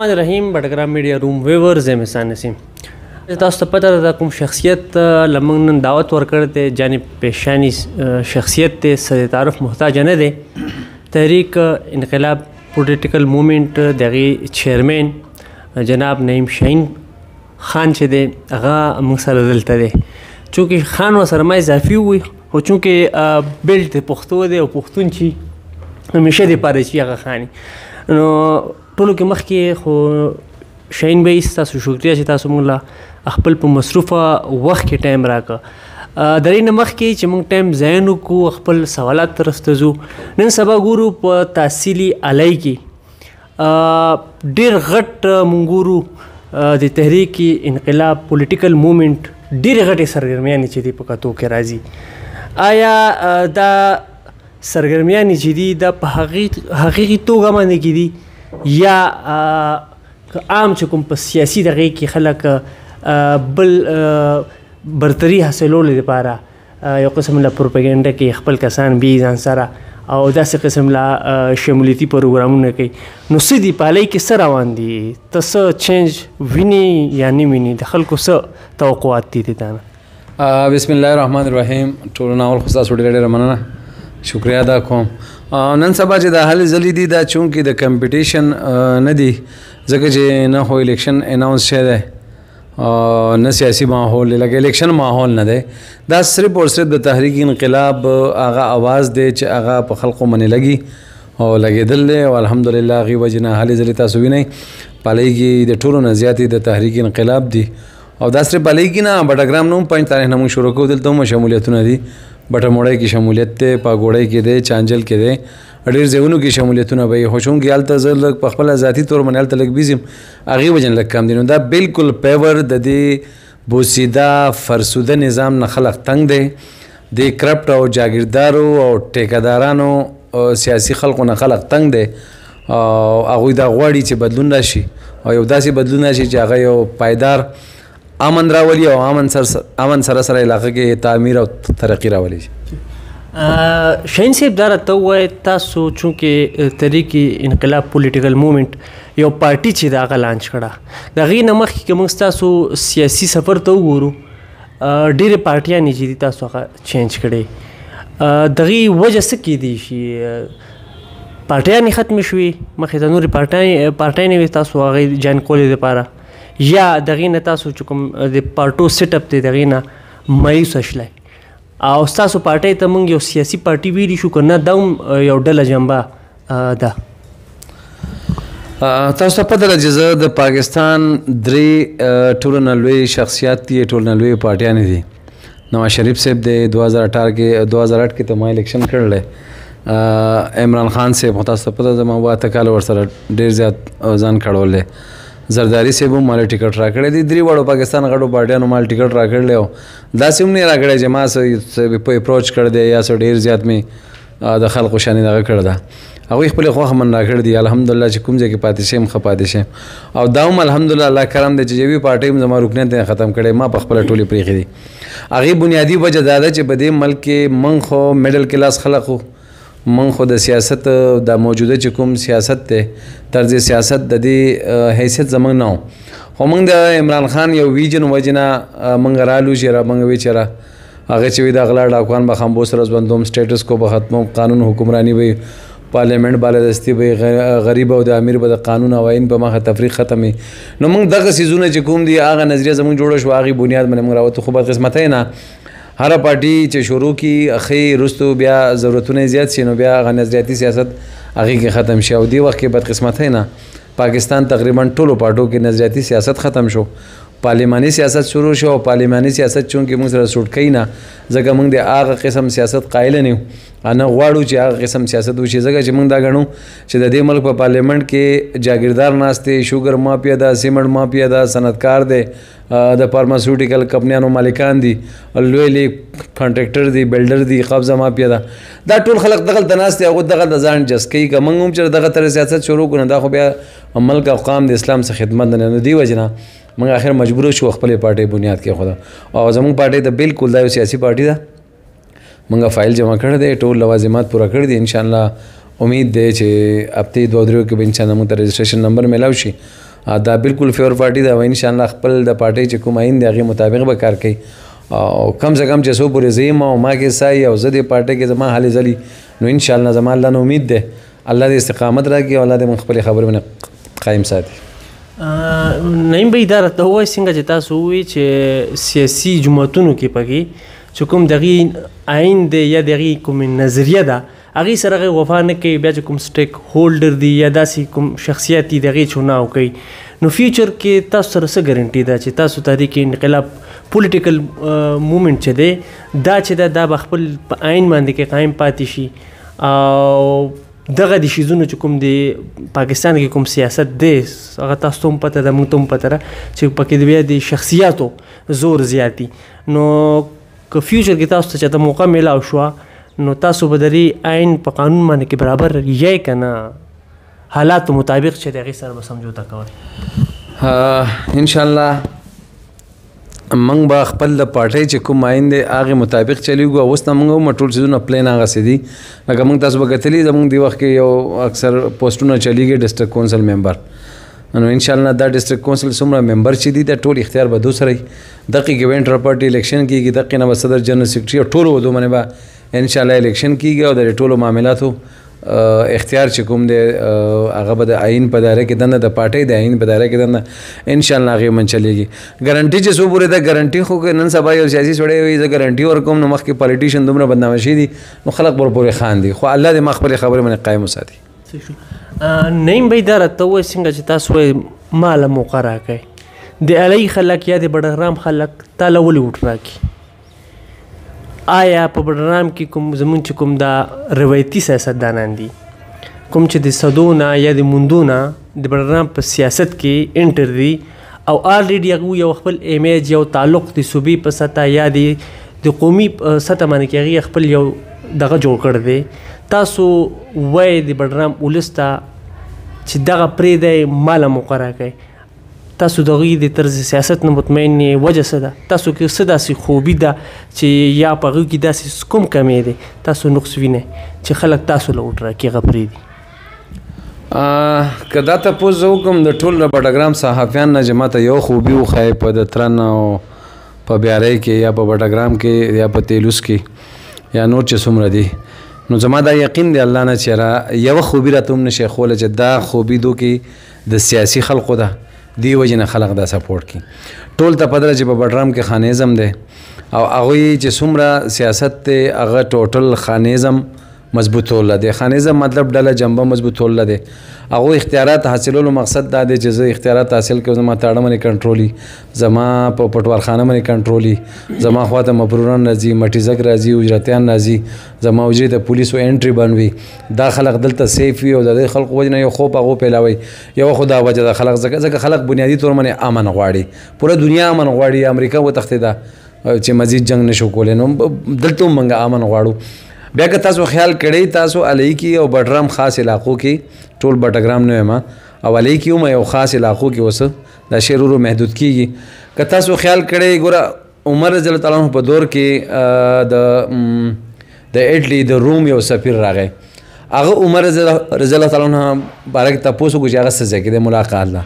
رحیم بټګرام میډیا روم ویورز احسان نسیم تاسو ته پته ده کوم شخصیت لمنګ نن دعوت ورکړ دی جانب پیشانی شخصیت ته سره تعارف محتاج نه دی تحریک انقلاب پولیټیکل موومنٹ دغه چیئرمین جناب نعیم شاهین خان چې دی هغه موږ سره دلته دی چونکه خان وسره ما اضافي وي خو چونکه بیلټ پښتو دی او پښتون چې همیشه دی پاره چې هغه خاني نو ټولو کې مخکې خو شاهین بھائی ستاسو شکریه چې تاسو موږ له خپل په مصروفه وخت کې ټایم راکړه د دې نه مخکې چې موږ ټایم ضایع نه کړو خپل سوالات طرف ته ځو نن سبا ګورو په تحصیلي الی کې ډېر غټ موږ ګورو د تحریک انقلاب پولیټیکل موومنٹ ډېرې غټې سرګرمیانې چې دي په کتو کې راځي آیا دا سرګرمیانې چې دي دا په حقیقي توګه باندې کې دي یا عام چې کوم په سیاسي دغه کې خلک بل برتري حاصلولو لپاره یو قسم له پروپاګاندا کې خپل کسان بي ځان سره او داسې قسم له شمولیتي پروګرامونه کوي نو څه دي په الی کې څه روان دي ته څه چینج ویني یا نه ویني د خلکو څه توقعات دي دې ته بسم الله الرحمن الرحیم ټولو ناول خو تاسو ډېره مننه شکریه ادا کوم نن سبا چې د هلې ځلې دي دا چونکې د کمپټیشن نه دي ځکه چې نه خو الیکشن اناونس شوی دی نه سیاسي ماحول دی لکه الیکشن ماحول نه دی دا صرف اور صرف د تحریک انقلاب هغه آواز دی چې هغه په خلقو منې لګي او لګېدل دی او الحمدلله هغې وجې نه هلې ځلې تاسو وینئ په هلۍ کې د ټولو نه زیاتې د تحریک انقلاب دي او دا صرف هلۍ کې نه بټګرام نه هم 5 تاریخ نه موږ شروع کوو دلته هم شمولیتونه دي بټموړی کې شمولیت دی پاګوړی کې دی چانجل کې دی ډېر ځایونو کې شمولیتونه به وي خو چونکې هلته زه لږ په خپله ذاتي طور باندې هلته لږ بیزي یم هغې وجې نه لږ کم دي نو دا بلکل پیور د دې بوسیده فرسوده نظام نه خلق تنګ دی د کرپټ او جاګیردارو او ټیکهدارانو سیاسي خلقو نه خلق تنګ دی او هغوی دا غواړي چې بدلون راشي او یو داسې بدلون راشي چې هغه یو پایدار امن راولي او امن سره سره علاقه کې تعمیر او ترقی راولي شاهین صاحب دا راته ووایه تاسو چونکې تحریک انقلاب پولیټیکل موومنٹ یو پارټي چې د هغه لانچ کړه د هغې نه مخکې که موږ ستاسو سیاسي سفر ته وګورو ډېرې پارټیانې چې دي تاسو هغه چینج کړی د هغې وجه څه کیدی شي پارټیانې ختمې شوې مخکې ته نورې پارټیانې وې تاسو هغې جاین کولې دپاره یا دغې نه تاسو چې کوم د پارټو سیټ اپ دی دغې نه مایوسه شلی او ستاسو پارټۍ ته موږ یو سیاسي پارټي ویلی شو که نه دا هم یو ډله جنبه ده تاسو ته پته ده چې زه د پاکستان درې ټولو نه لوی شخصیات دي ټولو نه لوی پارټیانې دي نواز شریف صاحب دی 2008 کې ته ما الیکشن کړلی عمران خان صاحب خو تاسو ته پته ده ما 8 کاله ورسره ډېر زیات ځان کړولی زرداری صاحب هم ماله ټکټ راکړی دی درې واړو پاکستان غټو پارټیانو مال ټکټ راکړلی او داسې هم نه راکړی چې ما څه په اپروچ کړی دی یا څه ډېر زیات مې د خلقو شانې دغه کړی ده هغوی خپلې خوښه من راکړی دي الحمدلله چې کوم ځای کې پاتې شم ښه پاتې شم او دا هم الحمدلله الله کرم دی چې یوې پارټۍ هم زما رکنیت یې ختم کړی ما په خپله ټولې پرېښې دي هغې بنیادي وجه دا ده چې په دې ملک کې موږ خو میډل کلاس خلق وو من خو د سیاست د موجوده چې کوم سیاست دی طرز سیاست د دې حیثیت زموږ نه و خو موږ د عمران خان یو ویژن وجې نه موږ رالو چې را موږ وی چې را هغه چې وي د غلا ډاکوان به خامبوس رزبندوم سټیټس کو به ختموم قانون حکمرانی به پارلیمنٹ بالادستی به غریب او د امیر به د قانون او آئین په مخه تفریق ختمي نو موږ دغه څیزونه چې کوم دي هغه نظریه زموږ جوړه شو هغې بنیاد باندې موږ راوتو خو بدقسمتۍ نه هره پارټي چې شروع کړي اخی وروستو بیا ضرورتونه زیات شي نو بیا هغه نظریاتي سیاست هغې کې ختم شي او دې وخت کې بدقسمتۍ نه پاکستان تقریبا ټولو پارټو کې نظریاتي سیاست ختم شو پارلیماني سیاست شروع شو او پارلیماني سیاست چونکې موږ سره سوټ کوي نه ځکه موږ د هغه قسم سیاست قایل نه یو نه غواړو چې هغه قسم سیاست وشي ځکه چې موږ دا ګڼو چې د دې ملک په پارلیمنټ کې جاګیردار ناست دی شوګر مافیا ده سیمنټ مافیا ده صنعتکار دی د فارماسیوټیکل کمپنیانو مالکان دي لوی لوی کانټریکټر دي بلډر دي قبضه مافیا ده دا ټول خلک دغلته ناست دي هغوی دغلته ځان جس کوي که موږ هم چې دغه طرز سیاست شروع کړو دا خو بیا ملک او قام د اسلام څخه خدمت نه نو دې وجې نه موږ آخر مجبور شو خپلې پارټۍ بنیاد کېښوده او زموږ پارټۍ ته بالکل دا یو سیاسي پارټي ده موږ فایل جمع کړی دی ټول لوازمات پوره کړي دي انشاءالله امید دی چې هفتې 2-3 کې به انشاءالله موږ ته رجسټریشن نمبر میلاو شي دا بالکل فیور پارټي ده او انشاءالله خپل د پارټۍ چې کوم آیین دی هغې مطابق به کار کوي او کم سے کم چې څو پورې زه یم او ما کې سایي او زه دې پارټۍ کې زما هلې ځلي نو انشاءالله زما الله نه امید دی الله دې استقامت راکړي او الله دې موږ خپلې خبرې باندې قایم ساتي. نعیم بھائی دا راته ووایئ څنګه چې تاسو ووایئ چې سیاسي جماعتونو کې پکې چې کوم دغې آیین دی یا دغې کومې نظریه ده هغې سره هغې وفا نه کوي بیا چې کوم سټیک هولډر دي یا داسې کوم شخصیت دي د هغې چوناو کوي نو فیوچر کې تاسو سره څه ګارنټي ده چې تاسو تحریک انقلاب پولیټیکل موومنٹ چې دی دا چې ده دا به خپل په آیین باندې کې قایم پاتې شي او دغه د شیزونو چې کوم د پاکستان کې کوم سیاست دی هغه تاسو ته هم پته ده موږ ته هم پته ده چې پکې د بیا د شخصیاتو زور زیات دي نو که فیوچر کې تاسو ته چېرته موقع میلاو شوه نو تاسو به د دې آیین په قانون باندې کې برابر یی که نه حالاتو مطابق چې د هغې سره به سمجوته کوئ؟ انشاءالله موږ به خپل د پارټۍ چې کوم آیین دی هغې مطابق چلیږو او اوس نه موږ هم ټول څیزونه پلین هغسې دي لکه موږ تاسو به کتلي زموږ دې وخت کې یو اکثر پوسټونه چلیږي ډسټرکټ کونسل ممبر نو انشاءالله دا ډسټرکټ کونسل څومره ممبر چې دي دا ټول اختیار به دو سره وي دقې کې به انټر پارټي الیکشن کېږي دقې نه به صدر جنرل سیکرټري او ټولو ودو باندې به انشاءالله الیکشن کېږي او د ټولو معاملاتو اختیار چې کوم دی هغه به د آیین په دایره کې دننه د پارټۍ د آیین په دایره کې دننه انشاءالله هغې من چلیږي ګارنټي چې څو پورې ده ګارنټي خو نن سبا یو سیاسي سړی وایي زه ګارنټي ورکوم نو مخکې پالیټیشن دومره بدنامه شوي دي نو خلک به ورپورې خاندي خو الله دې ما خپلې خبرې باندې قایم وساتي. نعیم بھائی دا راته ووایئ څنګه چې تاسو وایئ ما له موقع راکئ د علي خلک یا د بډګرام خلک تا له ولې ووټ راکړي آیا په بډګرام کې کوم زموږ چې کوم دا روایتي سیاستدانان دي کوم چې د صدو نه یا د موندو نه د بډګرام په سیاست کې انټر دي او آلریډي هغوی یو خپل امیج یو تعلق د صوبې په سطح یا د قومي سطح باندې کې هغې خپل یو دغه جوړ کړی دی تاسو وایئ د بډګرام ولس ته چې دغه پرېږدی ما له موقع راکئ تاسو د هغوی د طرز سیاست نه مطمئن وجه څه ده تاسو کې څه داسې خوبي ده چې یا په هغوی کې داسې کوم کمی دی تاسو نقص وینئ چې خلک تاسو له ووټ راکړي هغه پرېږدي؟ که دا تپوس زه وکړم د ټول د بډګرام صحافیان نه چې ماته یو خوبي وښایي په د ترن او په بیارۍ کې یا په بډګرام کې یا په تیلوس کې یا نور چې څومره دي نو زما دا یقین دی الله نه چې یوه خوبي راته هم نشي ښوولی چې دا خوبي دو کې د سیاسي خلقو ده دی وجې نه خلق دا سپورټ کړي ټول ته پته ده چې په بډګرام کې خانیزم دی او هغوی چې څومره سیاست دی هغه ټوټل خانیزم مضبوطول دی خانیزم مطلب ډله جنبه مضبوطول دی هغو اختیارات حاصلولو مقصد دا دی چې زه اختیارات حاصل کړم زما تاړه باندې کنټرولي زما په پټوارخانه باندې کنټرولي زما خواته مپروران راځي مټیزک راځي اجرتیان راځي زما وجې د پولیسو انټري بند وي دا خلق دلته سیف وي او د دې خلقو وجې نه یو خوب هغو پیلاوي یوه خو دا وجه ده خلق ځکه خلق بنیادي طور باندې امن غواړي پوره دنیا امن غواړي امریکا وتښتېده چې مزید جنگ نشو کولی نو دلته هم موږ امن غواړو بیا که تاسو خیال کړئ تاسو علي کې او بډګرام خاص علاقو کې ټول بډګرام نه یم او علي کې هم یو خاص علاقو کې اوس دا شی ورو محدود کېږي که تاسو خیال کړئ ګوره عمر رضی الله تعالی عنه په دور کې د اټلي د روم یو سفیر راغی هغه عمر رضی الله تعالی عنه باره کې تپوس وکړو چې هغه څه ځای کې دی ملاقات ده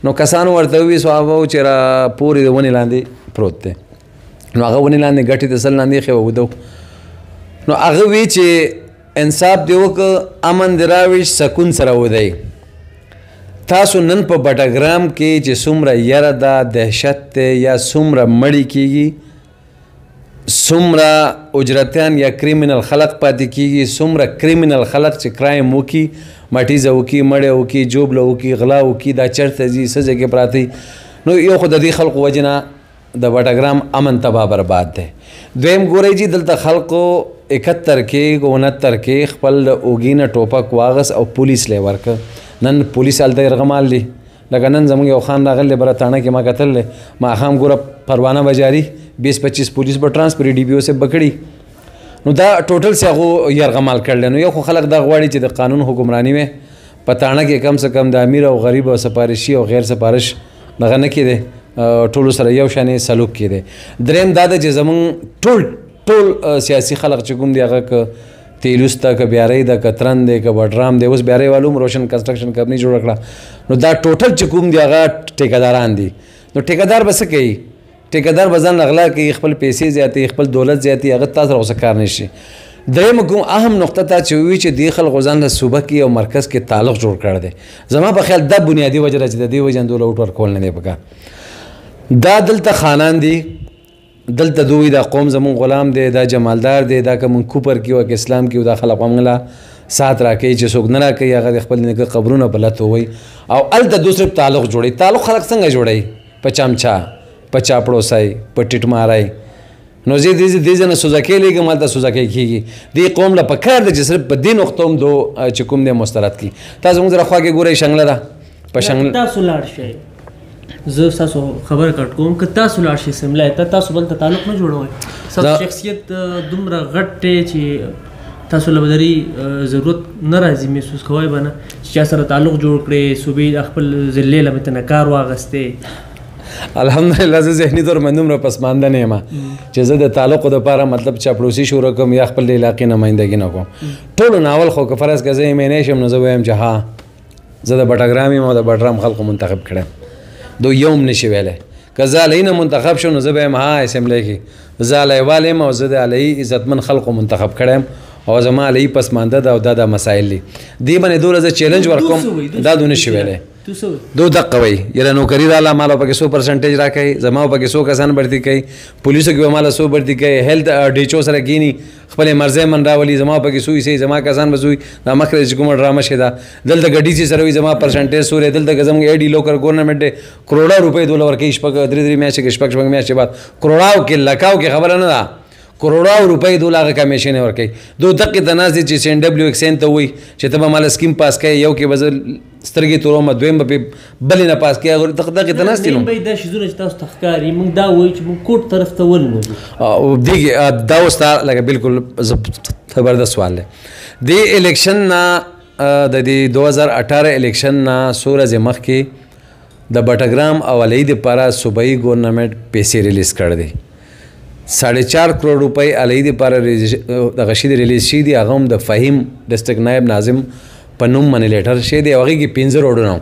نو کسانو ورته وویل صحابه وو چې را پورې د ونې لاندې پروت دی نو هغه ونې لاندې ګټې د سل لاندې ایښې وه نو هغه وی چې انصاف دی وکړه امن دی راویش سکون سره ودی تاسو نن په بډګرام کې چې څومره یره ده دهشت دی یا څومره مړی کېږي څومره اجرتیان یا کریمینل خلق پاتې کېږي څومره کریمینل خلق چې کرایم وکړي مټیزه وکړي مړی وکړي جوبله وکړي غلا وکړي دا چرته ځي څه ځای کې پراته نو یو خو د دې خلقو وجې نه د بډګرام امن تباه برباد دی دویم ګورئ چې دلته خلقو 71 کې 69 کې خپل د اوږې نه ټوپک واغس او پولیس لی ورکه نن پولیس هلته یرغمال دي لکه نن زموږ یو خان راغلی برتانه کې ما کتل دی ماښام ګوره پروانه به جاري 20-25 پولیس به ټرانسپري ډي بي او صاحب به کړي نو دا ټوټل سې هغو یرغمال کړلی نو یو خو خلک دا غواړي چې د قانون حکمراني وی په تاڼه کې کم سے کم د امیر او غریب او سپارشي او غیر سپارش دغه نه کېدی ټولو سره یو شانې سلوک کېدی دریم دا ده چې زموږ ټول سیاسي خلق چې کوم دی هغه که تیلوس ته که بیارۍ ده که ترن دی که بټرام دی. اوس بیارۍ والو هم روشن کنسټرکشن کمپنۍ جوړه کړه. نو دا ټوټل چې کوم دی هغه ټیکهداران دي. نو ټیکهدار به څه کوي؟ ټیکهدار به ځان اغلا کوي، خپل پیسې زیاتوي، خپل دولت زیاتوي، هغه تاسو سره اوس کار نه شي. درېیمه کوم اهم نقطه تا چې ووي چې دې خلکو ځان له صوبه کې او مرکز کې تعلق جوړ کړی دی. زما په خیال دا بنیادي وجه ده چې د دې وجې نه دوی له ووټ ورکول نه دی پکار. دا دلته خانان دي، دلته دوی دا قوم زمون غلام دی، دا جمالدار دی، دا که مونږ کوپر کې او که اسلام کې دا خلک موږ له سات راکوي چې څوک نه راکوي هغه د خپل نیکه قبرونه په لته ووي او هلته دوی صرف تعلق جوړوي. تعلق خلک څنګه جوړوي؟ په چمچا، په چاپړوسی، په ټیټ ماری. نو زه دې ځای نه سوزکۍ لېږم، هلته سوزکۍ کېږي. دې قوم له پکار ده چې صرف په دې نقطه هم دو چې کوم دی مسترد کړي. تاسو زموږ سره خوا کې ګورئ شنګله ده، په شنګله تاسو لاړ شئ، زه ستاسو خبره کټ کوم که تاسو لاړ شئ سملای ته تاسو بل ته تعلق نه جوړوئ. ستاسو شخصیت دومره غټ دی چې تاسو له بدري ضرورت نه راځي محسوس کوئ به نه چې چا سره تعلق جوړ کړئ، صوبې خپل ضلعې له مې ته نه کار واخیستې. الحمدلله زه ذهني طور باندې دومره پسمانده نه یم چې زه د تعلقو دپاره مطلب چاپړوسي شروع کوم یا خپل د علاقې نمایندګي نه کوم. ټولو ناول خو که فرض که زه ایمینی شم نو زه وایم چې ها زه د بټګرام یم او د بټګرام خلکو منتخب کړم. دو یو هم نشي ویلی. که زه علي نه منتخب شم نو زه به یم ها اسمبلی کې زه عليوال یم او زه د علي عزتمن خلکو منتخب کړی او زما علي پسمانده ده او دا د مسایل دي. دې باندې دومره زه چیلنج ورکوم دا دو نشي ویلی. دو دقه وي یاره نوکري راله ما به پکې 100% راکوي، زما به پکې 100 کسان بړتي کوي، پولیسو کې به ما له 100 بړتي کوي، هیلث ډیچو سره کینی خپل مرزه من راولي، زما پکې سوی سي، زما کسان به سوی دا مخکې چې کومه ډرامه شي دا دلته ګډي چې سره وي زما پرسنټیج سورې دلته زموږ ایډي لوکر ګورنمنټ کروڑا روپۍ دول ورکوي شپږ درې میاشتې کې شپږ میاشتې بعد کروڑاو کې لکاو کې خبره نه ده کروڑاو روپۍ دول هغه کمیشن ورکوي. دو دقې تناز دي چې سین ډبلیو ایکسین ته وایي چې ته به ماله سکیم پاس کوې، یو کې به زه سترګې توروم، دویم به بلې نه پاس کوې، دقې تناز دي. نو دا شیزونه چې تاسو ته ښکاري موږ دا وایو چې موږ کوټ طرف ته ولنو دیږي دا اوس تا لکه بالکل زبردست سوال دی. دې الیکشن نه د دې 2018 الیکشن نه څو ورځې مخکې د بټګرام او علي دپاره صوبایي ګورنمنټ پیسې ریلیز کړی دی. 4.5 کروڑ روپۍ علي دپاره دغه شي ریلیز شوي دي. هغه هم د فهیم ډسټرکټ نایب ناظم په نوم باندې لیټر شوی دی او هغې کې 15 روډونه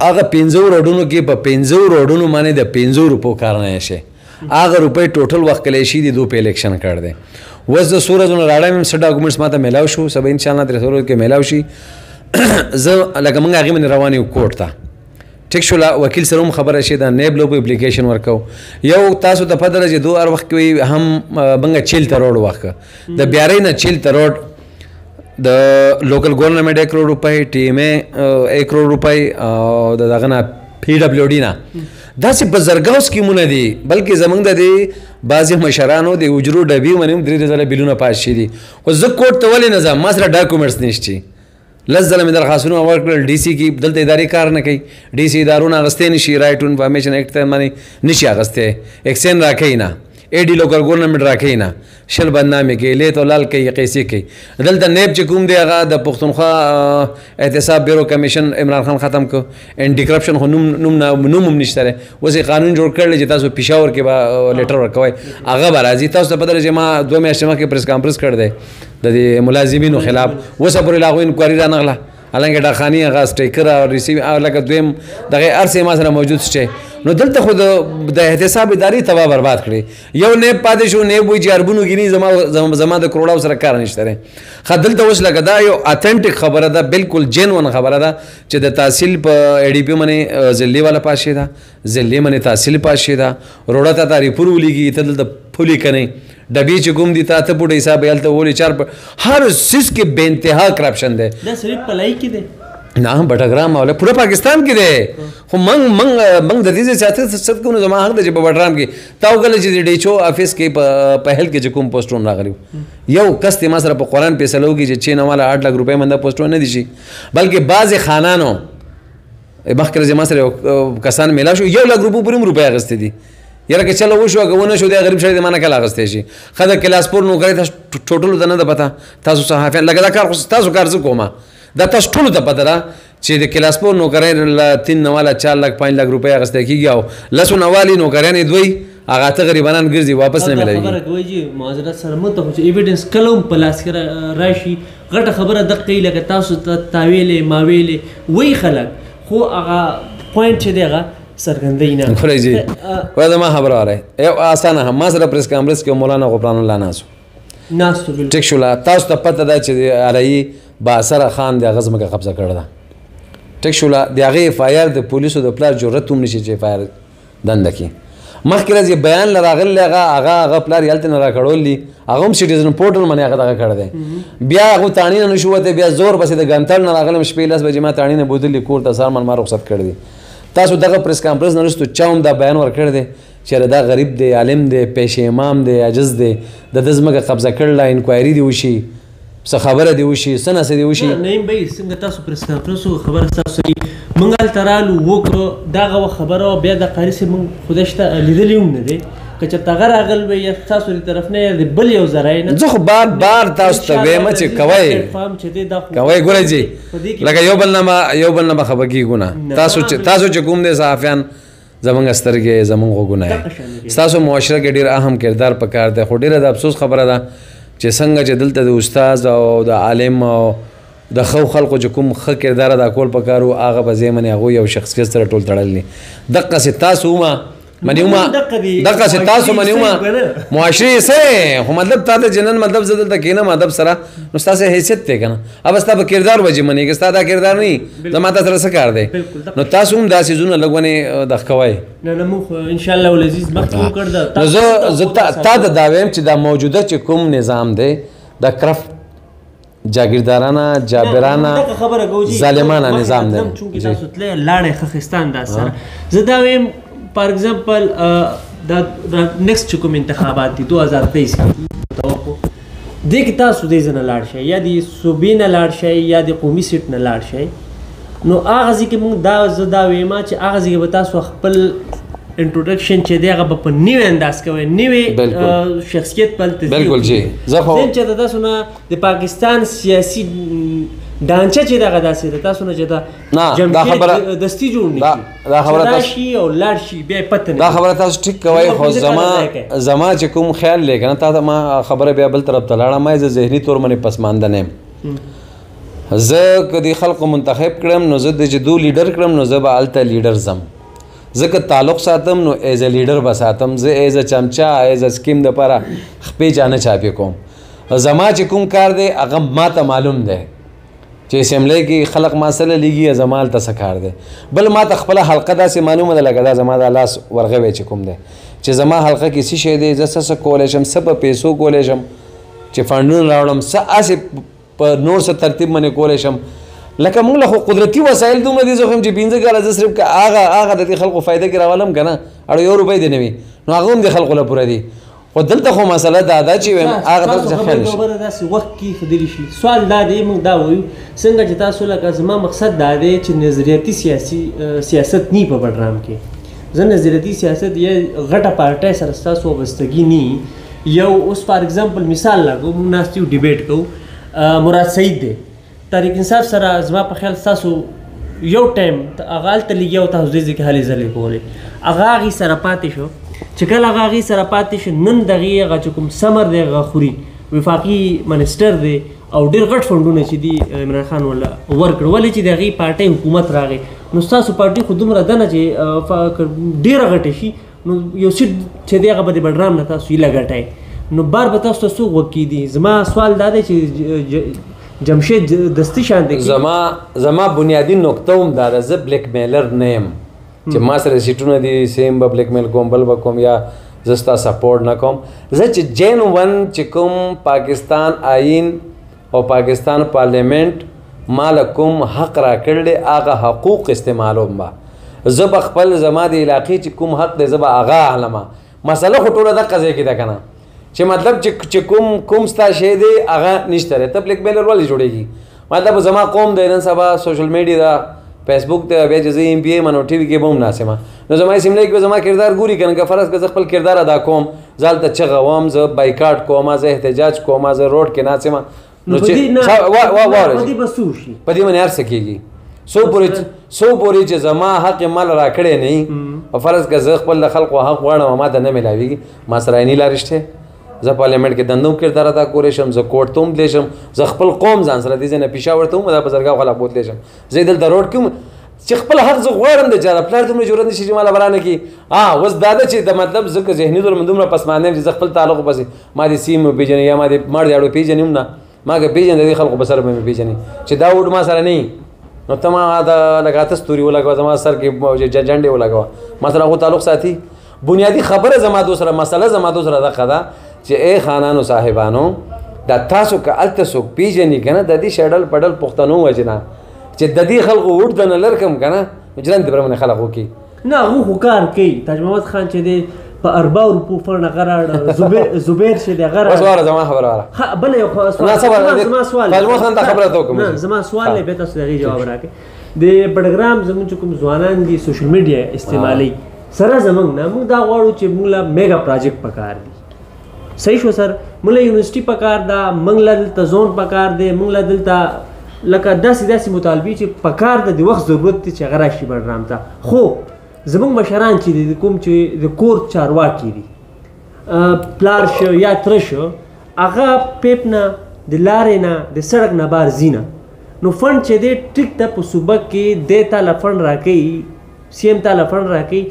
هغه 15 روډونو کې په 15 روډونو باندې د 15 روپو کار نه شي. هغه روپۍ ټوټل وخت کلی شي دي دو په الیکشن کړی دی. اوس د څو ورځو نه راړم څه ډاکومنټس ما ته میلاو شو، سبا انشاءالله ترې څو ورځو کې میلاو شي. زه لکه موږ هغې باندې روان یو کوټ ته ټیک شو. وکیل سره هم خبره شي دا نیب لو په اپلیکیشن ورکو. یو تاسو ته پته ده چې دو هر وخت کې هم بنګه چیل ته روډ وخت د بیارۍ نه چیل ته روډ د لوکل ګورنمنټ 1 کروڑ روپۍ، ټي ایم اے 1 کروڑ روپۍ او د دغه نه پی ډبلیو ډي نه داسې په زرګاو سکیمونه دي. بلکې زموږ د دې بعضې مشرانو د اجرو ډبي باندې هم 3 ځله بیلونه پاس شوي دي. خو زه کوټ ته ولې نه ځم؟ ما سره ډاکومنټس نشته. 10 ځله مې درخواستونه ورکړل ډي سي کې، دلته ادارې کار نه کوي. ډي سي ادارونه اخیستی نشي، رایټ ټو انفارمیشن ایکټ ته باندې نشي اخیستی، ایکسین راکوي نه، ایډي لوکل ګورنمنټ راکوي نه، شل بدنامې کوي، لیت او لال کوي، قیسې کوي. دلته نیب چې کوم دی هغه د پښتونخوا احتساب بیرو کمیشن عمران خان ختم کړ. اینټي کرپشن خو نوم هم نشته دی. اوس یې قانون جوړ کړلی چې تاسو پېښور کې به لیټر ورکوئ، هغه به راځي. تاسو ته پته ده چې ما 2 میاشتې مخکې پریس کانفرنس کړی دی د دې ملازمینو خلاف. اوسه پورې لا هغوی انکوایري رانغله، حالانکه ډاخاني هغه سټیکر او ریسیو او لکه دویم دغه هر څه ما سره موجود شته. نو دلته خو د احتساب ادارې تباه برباد کړي. یو نیب پاتې شو، نیب وایي چې اربونو ګیني زما د کروڑاو سره کار نشته دی. ښه دلته اوس لکه دا یو اتھنټک خبره ده، بالکل جینون خبره ده چې د تحصیل په اے ډي پي باندې ضلعي والا پاس شوې ده، ضلعي باندې تحصیل پاس شوې ده، روډه ته تعریفور ولیږي ته دلته پولي کنئ، ډبې چې کوم دي تا ته پوټه حساب یې هلته ولې 4 هر څیز کې بې انتها کرپشن دی. دا صرف پلای کې دی نه، بټګرام او پوره پاکستان کې دی. خو موږ د دې سیاست ست کوو نو زما حق دی چې په بټګرام کې تا وکړله چې د ډیچو افیس کې په هیل کې چې کوم پوسټونه راغلي یو کس ما سره په قرآن فیصله وکړي چې نه ماله 8 لک روپۍ منده پوسټونه نه دي شي، بلکې بعضې خانانو مخکې زما سره کسان میلا شو 1 لک روپۍ پورې هم روپۍ اخیستې دي. یاره که چله وشو که ونه شو دی غریب سړی د ما نه کله اخیستی شي. ښه د کلاس پور نوکرۍ تاسو ټوټلو ته نه ده پته، تاسو صحافیان لکه دا کار خو تاسو کار زه کومه، دا تاسو ټولو ته پته ده چې د کلاس پور نوکرۍ له 3 نه والا 4 لک 5 لک روپۍ اخیستی کېږي او 10 نه والي نوکریانې دوی هغه ته غریبانان ګرځي واپس نه ملایي. خبره کوي چې معذرت سره مونږ ته چې ایویډنس کله هم په لاس کې راشي غټه خبره دقه لکه تاسو ته تاویلې ماویلې وایي خلک خو هغه پوینټ چې دی هغه څرګندوي نه. خورئ جي وایه زما خبره واره یو اسانه هم ما سره پریس کانفرنس کې مولانا غفران الله ناستو ټیک شوله. تاسو ته پته ده چې علي بااثره خان د هغه ځمکه قبضه کړې ده. ټیک شوله د هغې اف آی آر د پولیسو د پلار جرأت هم نشي چې اف آی آر دنده کړي. مخکې ورځ یې بیان له راغلی هغه پلار یې هلته نه راکړول دي هغه هم سټیزن پورټل باندې هغه دغه کړی دی. بیا هغه تاڼي نه نشو وتی بیا زور پسې د ګنتل نه راغلم شپې 10 بجې ما تاڼي نه بوتلي کور ته سهار ما رخصت کړی دی. تاسو دغه پریس کانفرنس نه وروسته چا هم دا بیان ورکړی دی چې دا غریب دی عالم دی پیش امام دی عاجز دی د ده ځمکه قبضه کړله انکوایري دې وشي څه خبره دې وشي څه نسه دې وشي. نعیم بھائی څنګه تاسو پریس کانفرنس خبره تاسو مونږ هلته رالو وکړو دغه خبره بیا د قاري صاحب مونږ خدای شته لیدلی هم نه دی که چېرته هغه راغلی وی یا تاسو د طرف نه یا د بل یو ذرایع نه. زه خو بار تاسو ته وایم چې کوئ ګورئ جي لکه یو بل نه به خفه کېږو نه. تاسو چې کوم دی صحافیان زمونږ سترګې زمونږ غوږونه یې ستاسو معاشره کې ډېر اهم کردار پکار دی. خو ډېره د افسوس خبره ده چې څنګه چې دلته د استاد او د عالم او د ښو خلقو چې کوم ښه کردار ادا کول پکار و هغه په ځای باندې هغوی یو شخصیت سره ټول تړل دي. دقسې تاسو دقسې تاسو منې معاشرې څه خو مطلب تا ته جنن مطلب زه دلته کښېنم ادب سره نو ستاسې حیثیت دی که نه اب ستا په کردار وجې منې که ستا دا کردار نه وي زما تا سره څه کار دی نو تاسو هم دا څیزونه لږ ونې دغ کوئ. نو زه تا ته دا وایم چې دا موجوده چې کوم نظام دی د کرفت جاگیردارانه جابرانه ظالمانه نظام دی. چونکې تاسو تللی لاړې ښه دا سره زه دا وایم فار ایگزامپل دا نیکسټ چې کوم انتخابات دي 2023 کې توقع دې کې تاسو دې ځای نه لاړ شئ یا د صوبې نه لاړ شئ یا د قومي سیټ نه لاړ شئ نو هغه ځای کې مونږ زه دا وایم چې هغه ځای کې به تاسو خپل انټروډکشن چې دی هغه به په نوي انداز کوئ نوي شخصیت په هلته بالکل جی ځین چې د تاسو نه د پاکستان سیاسي ډانچه چې دغه داسې ده تاسو نه چې دا جمشید دستي جوړ نه شي دا شي او لاړ شي بیا پته نه. دا خبره تاسو ټیک کوئ خو زما چې کوم خیال دی که نه تا ته ما خبره بیا بل طرف ته لاړه ما زه ذهني طور باندې پسمانده نه یم. زه که د خلقو منتخب کړم نو زه د چې دو لیډر کړم نو زه به هلته لیډر ځم. زه که تعلق ساتم نو ایز ا لیډر به ساتم. زه ایز ا چمچا ایز ا سکیم دپاره خپې چا نه چاپې کوم. زما چې کوم کار دی هغه ما ته معلوم دی چې اسمبلی کې خلق ما سره لیږي زما هلته څه کار دی. بل ما ته خپله حلقه داسې معلومه ده لکه دا زما دا لاس ورغوی چې کوم دی چې زما حلقه کې څه شی دی زه څه کولی شم څه په پیسو کولی شم چې فنډونه راوړم څه هسې په نور څه ترتیب باندې کولی شم. لکه موږ له خو قدرتي وسایل دومره دي زه خو یم چې 15 کاله زه صرف هغه د دې خلقو فایده کې راولم که نه اړو 1 روپۍ دې نه وي نو هغه هم د خلقو له پوره دي. خو دلته خو مسله دا ده چې وایم هغه دلته خیال شي خبره داسې وخت کې ښودلی شي. سوال دا دی موږ دا وایو څنګه چې تاسو لکه زما مقصد دا دی چې نظریاتي سیاست نی په بډرام کې زه نظریاتي سیاست یا غټه پارټۍ سره ستاسو وابستګي نی یو اوس فار ایگزامپل مثال لګو موږ ناست یو ډیبیټ کوو مراد سعید دی تحریک انصاف سره زما په خیال ستاسو یو ټایم هغه هلته لګیا او تاسو دې ځای کې هلې ځلې کولې هغه هغې سره پاتې شو چې کله هغه هغې سره پاتې شو نن د هغې هغه چې کوم سمر دی هغه خوري وفاقي منسټر دی او ډېر غټ فنډونه چې دي عمران خان ولا ورکړ ولې چې د هغې پارټۍ حکومت راغی نو ستاسو پارټۍ خو دومره ده نه چې ډېره غټه شي نو یو سیټ چې دی هغه به د بډرام نه تاسو هیله ګټئ نو بار به تاسو ته څوک وکې دي. زما سوال دا دی چې جمشید دستي شان دی زما بنیادی نقطه هم دا ده زه بلیک میلر نه یم چې ما سره سیټونه دي سیم به بلیک میل کوم بل به کوم یا زه ستا سپورټ نه کوم. زه چې جین ون چې کوم پاکستان آئین او پاکستان پارلیمنٹ مال کوم حق را کړل هغه حقوق استعمالوم به زه به خپل زما د علاقې چې کوم حق دی زه به هغه اخلم. مسله خو ټوله دغه ځای کې ده که نه چې مطلب چې کوم ستا شی دی هغه نشته دی ته بلیک میلر ولې جوړېږي مطلب زما قوم دی نن سبا سوشل میډیا ده فیسبوک ته بیا چې زه ایم پی ایم نو ټي وي کې به هم ناست یم نو زما اسمبلی کې به زما کردار ګوري که نه که فرض که زه خپل کردار ادا کوم زه هلته چغه وم زه بایکاټ کوم زه احتجاج کوم زه روډ کې ناست یم نو چې په دې باندې هر څه کېږي څو پورې چې زما حق مال را کړی نه او فرض که زه خپل د خلقو حق غواړم ما ته نه میلاویږي ما سره یې نه لارې شته زه پارلیمنټ کې دنده هم کردار ادا کولی شم زه کوټ ته هم تللی شم زه خپل قوم ځان سره دې ځای نه پېښور ته هم دا بزرګاه خلا بوتلی شم زه دلته روډ کې هم چې خپل حق زه غواړم د چا د پلار دومره جرأت نشي چې ماله برانه کړي اوس دا ده چې د مطلب زه که ذهني طور دومره پسمانده یم چې زه خپل تعلق پسې ما دې سیم وپېژنې یا ما دې مړ داړو پېژنې هم نه ما که پېژنې د دې خلکو په سر به مې پېژنې چې دا ووټ ما سره نه نو ته ما دا لکه اته ستوري ولګوه زما سر کې جنډې ولګوه ما سره هغو تعلق ساتي بنیادي خبره زما دو سره مسله زما دو سره دغه ده چې ای خانانو صاحبانو دا تاسو که هلته څوک پېژني که نه د دې شډل پډل پښتنو وجې نه چې د دې خلکو ووټ د نه لرکم که نه ژرند دې برمنې خلک وکړي نه هغه خو کار کوي تاج محمد خان چې دی په 40 روپو فنډ غراړ زبیر چې دی غراړ بس واره زما خبره واره بل یو زما سوال تاج محمد خان ته خبره ته وکړم زما سوال دی بیا تاسو دغې جواب راکړئ د بټګرام زموږ چې کوم ځوانان دي سوشل میډیا استعمالوي سره زموږ نه موږ دا غواړو چې موږ له میګا پروجیکټ پکار دي صحیح شو سر موږ له یونیورسټي پکار ده موږ له دلته زون پکار دی موږ له دلته لکه داسې مطالبې چې پکار ده د وخت ضرورت دی چې هغه راشي بټګرام ته خو زموږ مشران چې دي کوم چې د کور چارواکي دي پلار شو یا تره شو هغه پیپ نه د لارې نه د سړک نه بار ځي نه نو فنډ چې دی ټیک ته په صوبه کې دی تاله فنډ راکوي سی ایم تاله فنډ راکوي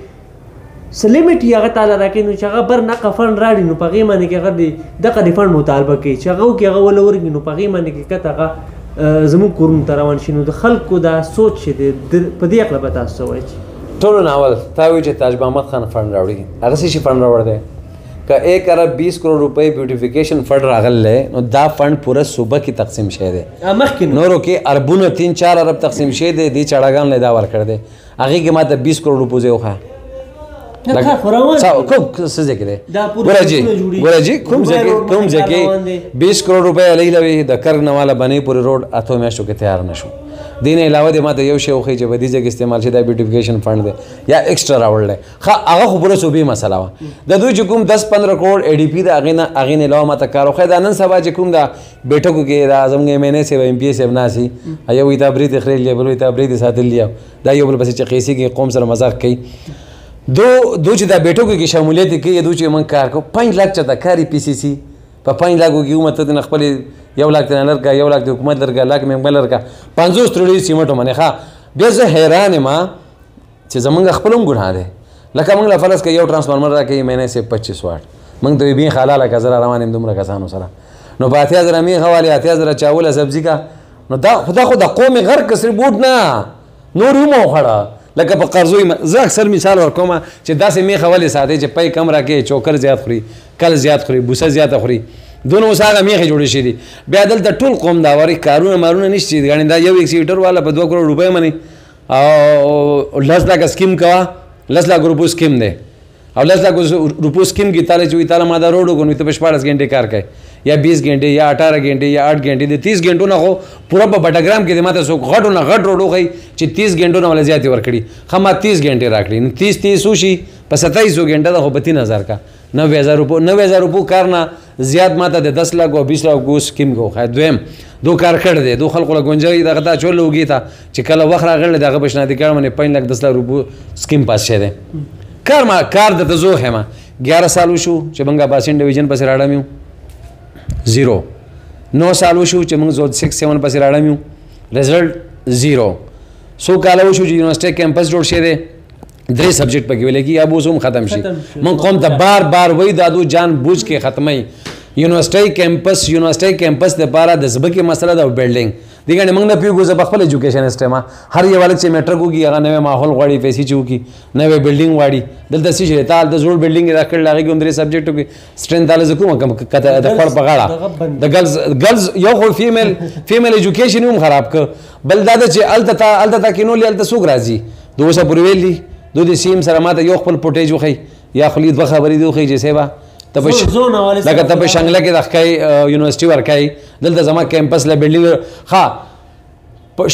سلیمټي هغه تعالی راکړي نو چې هغه بر نقه فنډ راړي نو په هغې باندې کې هغه دغه د فنډ مطالبه کوي چې هغه وکړي هغه وله ورکړي نو په هغې باندې کې کته هغه زموږ کورونو ته روان شي نو د خلکو دا سوچ چې دی په دې عقله به تاسو څه وایي ټولو نه اول تا وایي چې تاج محمد خان فنډ راوړي هغه څه شي فنډ راوړ دی که 1 ارب 20 کروڑ روپۍ بیوټیفیکیشن فنډ راغلی نو دا فنډ پوره صوبه کې تقسیم شوی دی نورو کې اربونه 3-4 ارب تقسیم شوی دی دې چړاګانو له دا ورکړی دی هغې کې ما ته 20 کروڑ روپو ځای وښایه کوم څه ځای کې دی ګوره جي کوم ځای کې 20 کروڑ روپۍ علیه لوي د کرګ نه والا بنۍ پورې روډ اتو میاشتو کې تیار نه شو دې نه علاوه د ما ته یو شی وښیي چې په دې ځای کې استعمال شي دا بیوټیفیکیشن فنډ دی یا ایکسټرا راوړل دی هغه خو پوره صوبې مسله وه د دوی چې کوم 10-15 کروڑ ای ډي پي د هغې نه علاوه ما ته کار وښیي دا نن سبا چې کوم دا بیټکو کې دا زموږ ایم این اے صاحب ایم پي اے صاحب ناستي یو وایي تا برید یې خریدلی بل وایي تا برید یې ساتلی دا یو بل پسې چې قیسې کې قوم سره مذاق کوي دو چې دا بیټکو کې شمولیت یې کوي دو چې موږ کار کوو 5 لاک چېرته کاري پی سی سی په 5 لاکو کې ومه ته د خپلې 1 لاک ته نه لرکه 1 لاک د حکومت لرکه لاک مې بل لرکه 50 تروړي سیمټ ومنې ښه بیا زه حیران یم چې زمونږ خپل هم ګناه دی لکه موږ له فرض که یو ټرانسفارمر راکوي مهینې صرف 25 واټ موږ ته وایي بین خالا لکه زه را روان یم دومره کسانو سره نو په 8000 میخه والې 8000 چاوله سبزي کا نو دا خو د قوم غر کسر بوټ نه نور هم وخوړه لکه په قرضو زه اکثر مثال ورکوم چې داسې میخه ولې ساتي چې پی کم راکوي چوکر زیات خوري کل زیات خوري بوسه زیاته خوري دونه اوس هغه میخې جوړې شوي دي بیا دلته ټول قوم دا واري کارونه مارونه نشته ګڼې دا یو ایکسیویټر والا په 2 کروڑ روپۍ مني او 10 لاکه سکیم کوه 10 لاک روپو سکیم دی او 10 لاک روپو سکیم کې تاله چې وي تاله ما دا روډ وکړو نو ته په 14 घंटे کار کوي یا 20 घंटे یا 18 घंटे یا 8 घंटे د 30 घंटो نه خو پوره په بټګرام کې د ماته څوک غټو نه غټ روډ وښیي چې 30 घंटो نه ولا زیاتې ورکړي ښه ما 30 घंटे راکړي نو 30 وشي په 2700 घंटा د خو په 3000 کا 9000 روپو 9000 روپو کار نه زیات ماته د 10 لاک او 20 لاک کو سکیم کو خای دویم دو کار کړی دی دو خلکو له ګونجوي دغه ته چول وږي ته چې کله وخت راغلی دغه بشنادي کړ منې 5 لاک 10 لاک روپو سکیم پاس شه دی کار د تزو هما 11 سال وشو چې منګه پاسین ډیویژن پسې راړم یو 0 9 سال وشو چې موږ زود 6-7 پسې راړم یو رزلټ 0 سو کال وشو چې یونیورسيټي کیمپس جوړ شه دی 3 سبجیکټ پکې ویل کی ابو زوم ختم شي من قوم ته بار وای دادو جان بوج کې ختمي یونیورسيټي کیمپس د پاره د زبکه مسله د بلډینګ دیګنه موږ نه پیګو ز خپل ایجوکیشن سیستم هر یو ولک چې میټرک وګي هغه نوې ماحول غواړي پیسې چوکي نوې بلډینګ غواړي دلته سې تال د زوړ بلډینګ راکړل هغه کوم 3 سبجیکټ کې سټرنث تعالی زکو کم کته د خپل بغاړه د ګرلز یو خو فیمیل ایجوکیشن هم خراب ک بل دا چې الته کینو لته سوق راځي دوسه پوری ویلی دو دې سیم سره ماته یو خپل پټیج وخی یا خلید و خبرې دی وخی چې سیبا لکه ته په شنګله کې د ښکای یونیورسيټي ورکای دلته زما کیمپس له بلډینګ ښه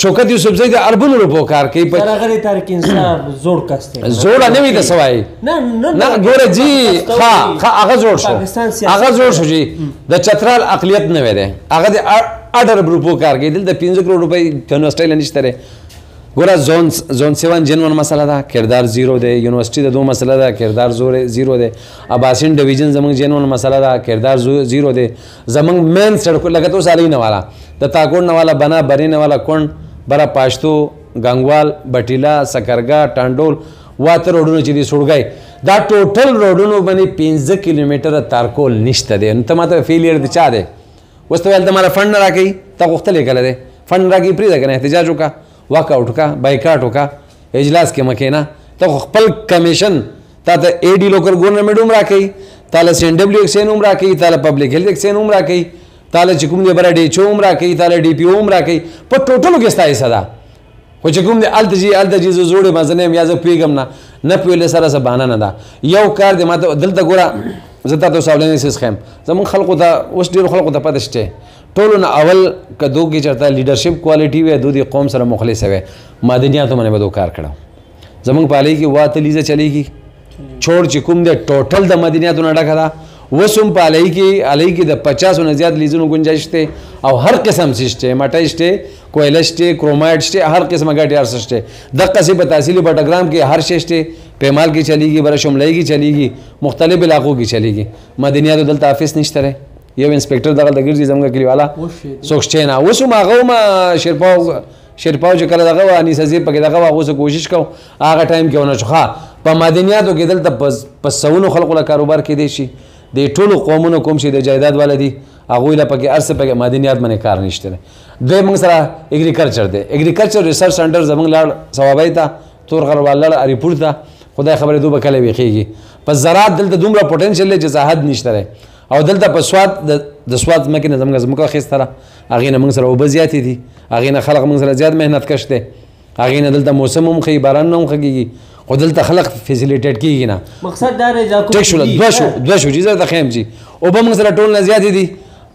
شوکت یوسف زئی د اربن روپو کار کوي په هغه تاریخ انصاف زوړ کسته زوړ نه وي د سوای نه ګوره جی ښه هغه زوړ شو جی د چترال اقلیت نه وره هغه د 8 ارب روپو کار کوي دلته 15 کروڑ روپۍ یونیورسيټي لنشتره ګوره زون 7 جنون مسله ده کردار زیرو دی یونیورسټي د 2 مسله ده کردار زیرو دی اباسین ډیویژن زمونږ جنون مسله ده کردار زیرو دی زمونږ مین سړک لکه تو سالي نه والا د تاکوړ نه والا بنا بري نه والا کون برا پاشتو غنگوال بټیلا سکرګا ټانډول واته روډونو چې دي سړګای دا ټوټل روډونو باندې 15 کیلومتره تارکول نشته دی نو ته ماته فیلیر د چا دی وسته ول د مال فند راکې تا غختلې کله دی فند راکې پری دا کنه احتجاج وکا واک آؤٹ کا بایکاټ وکا اجلاس کې مکینا ته خپل کمیشن تا ته اے ډی لوکل ګورنمنت هم راکې تاله سین ډبلیو ایکسین هم راکې تاله پبلک هیلث ایکسین هم راکې تاله چې کوم دی بر ډی چو هم راکې تاله ډی پی هم راکې په ټوټلو کې ستای صدا خو چې کوم دی التجی زوړې مزنه یا ز پیغام نه پیول سره سبانه نه دا یو کار دی ماته دلته ګوره زتا ته سوالونه سیس خیم زمون خلقو ته اوس ډیر خلقو ته پته شته ټولو نه اول کدو کې چرته لیډرشپ کوالټي وي د قوم سره مخلص وي مدنیاتو باندې بدو کار کړو زمون پالي کې واته لیزه چلیږي چھوڑ چې کوم دی ټوټل د مدنیاتو نه ډکه ده وسوم پالي کې د 50 نه زیات لیزونو گنجائش ته او هر قسم سیسټه مټای شته کویل شته کرومایډ شته هر قسم غټ یار شته د قصې په تحصیلي بټګرام کې هر شته پیمال کې چلیږي بر شملای کې چلیږي مختلف علاقو کې چلیږي مدنیاتو دلته افیس نشته یو انسپکټر دغه د ګرځي زموږ کلیوالا سوکشته نه وسوم هغه ما شیرپاو چې کله دغه وانی سزي پکې دغه واغوسه کوشش کو هغه ټایم کې ونه شخه په مدنیاتو کې دلته په سونو خلکو له کاروبار کې دي شي د ټولو قومونو کوم شي د جایداد ولدي هغه له پکې ارسه پکې مدنیات باندې کار نشته دوی موږ سره اګریکلچر دی اګریکلچر ریسرچ سنټر زموږ لاړ ثوابای ته تور غروال لاړ ریپورت ته خدای خبره دوه کله ویخیږي په زراعت دلته دومره پوتنشل دی چې زاهد نشته او دلته په سواد د سواد مکه نظم غزمکو خستره هغه نه موږ سره وبزياتي دي هغه نه خلق موږ سره زیات مهنت کشته هغه نه دلته موسم هم خي باران نه هم خيږي خو دلته خلق فیسیلیټیټ کیږي نه مقصد دا دی چې ټیک شو دوه شو چې زه خیم جی او به موږ سره ټول نه زیات دي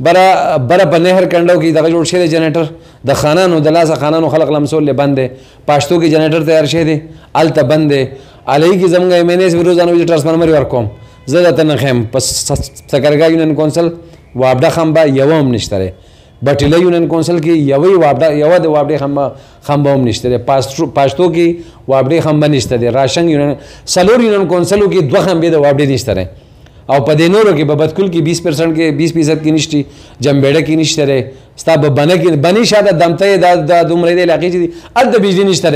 برا په نهر کندو کې دغه جوړ شوی جنریټر د خانانو د لاسه خانانو خلق لمسول له بندې پښتو کې جنریټر تیار شوی دی الته بندې علي کې زموږ ایم ان اس روزانه ټرانسفارمر ورکوم زه د تنخم په سکرګا یونین کونسل وابډه خمبا یوم نشته بټیله یونین کونسل کې یوې وابډه یو د وابډه خمبا هم نشته پښتو کې وابډه خمبا نشته راشن یونین سلور یونین کونسلو کې دوه خمبې د وابډه نشته او په دینورو کې په بدکل کې 20% کې 20% کې نشتی جمبېړه کې نشته ستا په بنه کې بنی شاده دمته د دومره د علاقې چې ال د بجلی نشته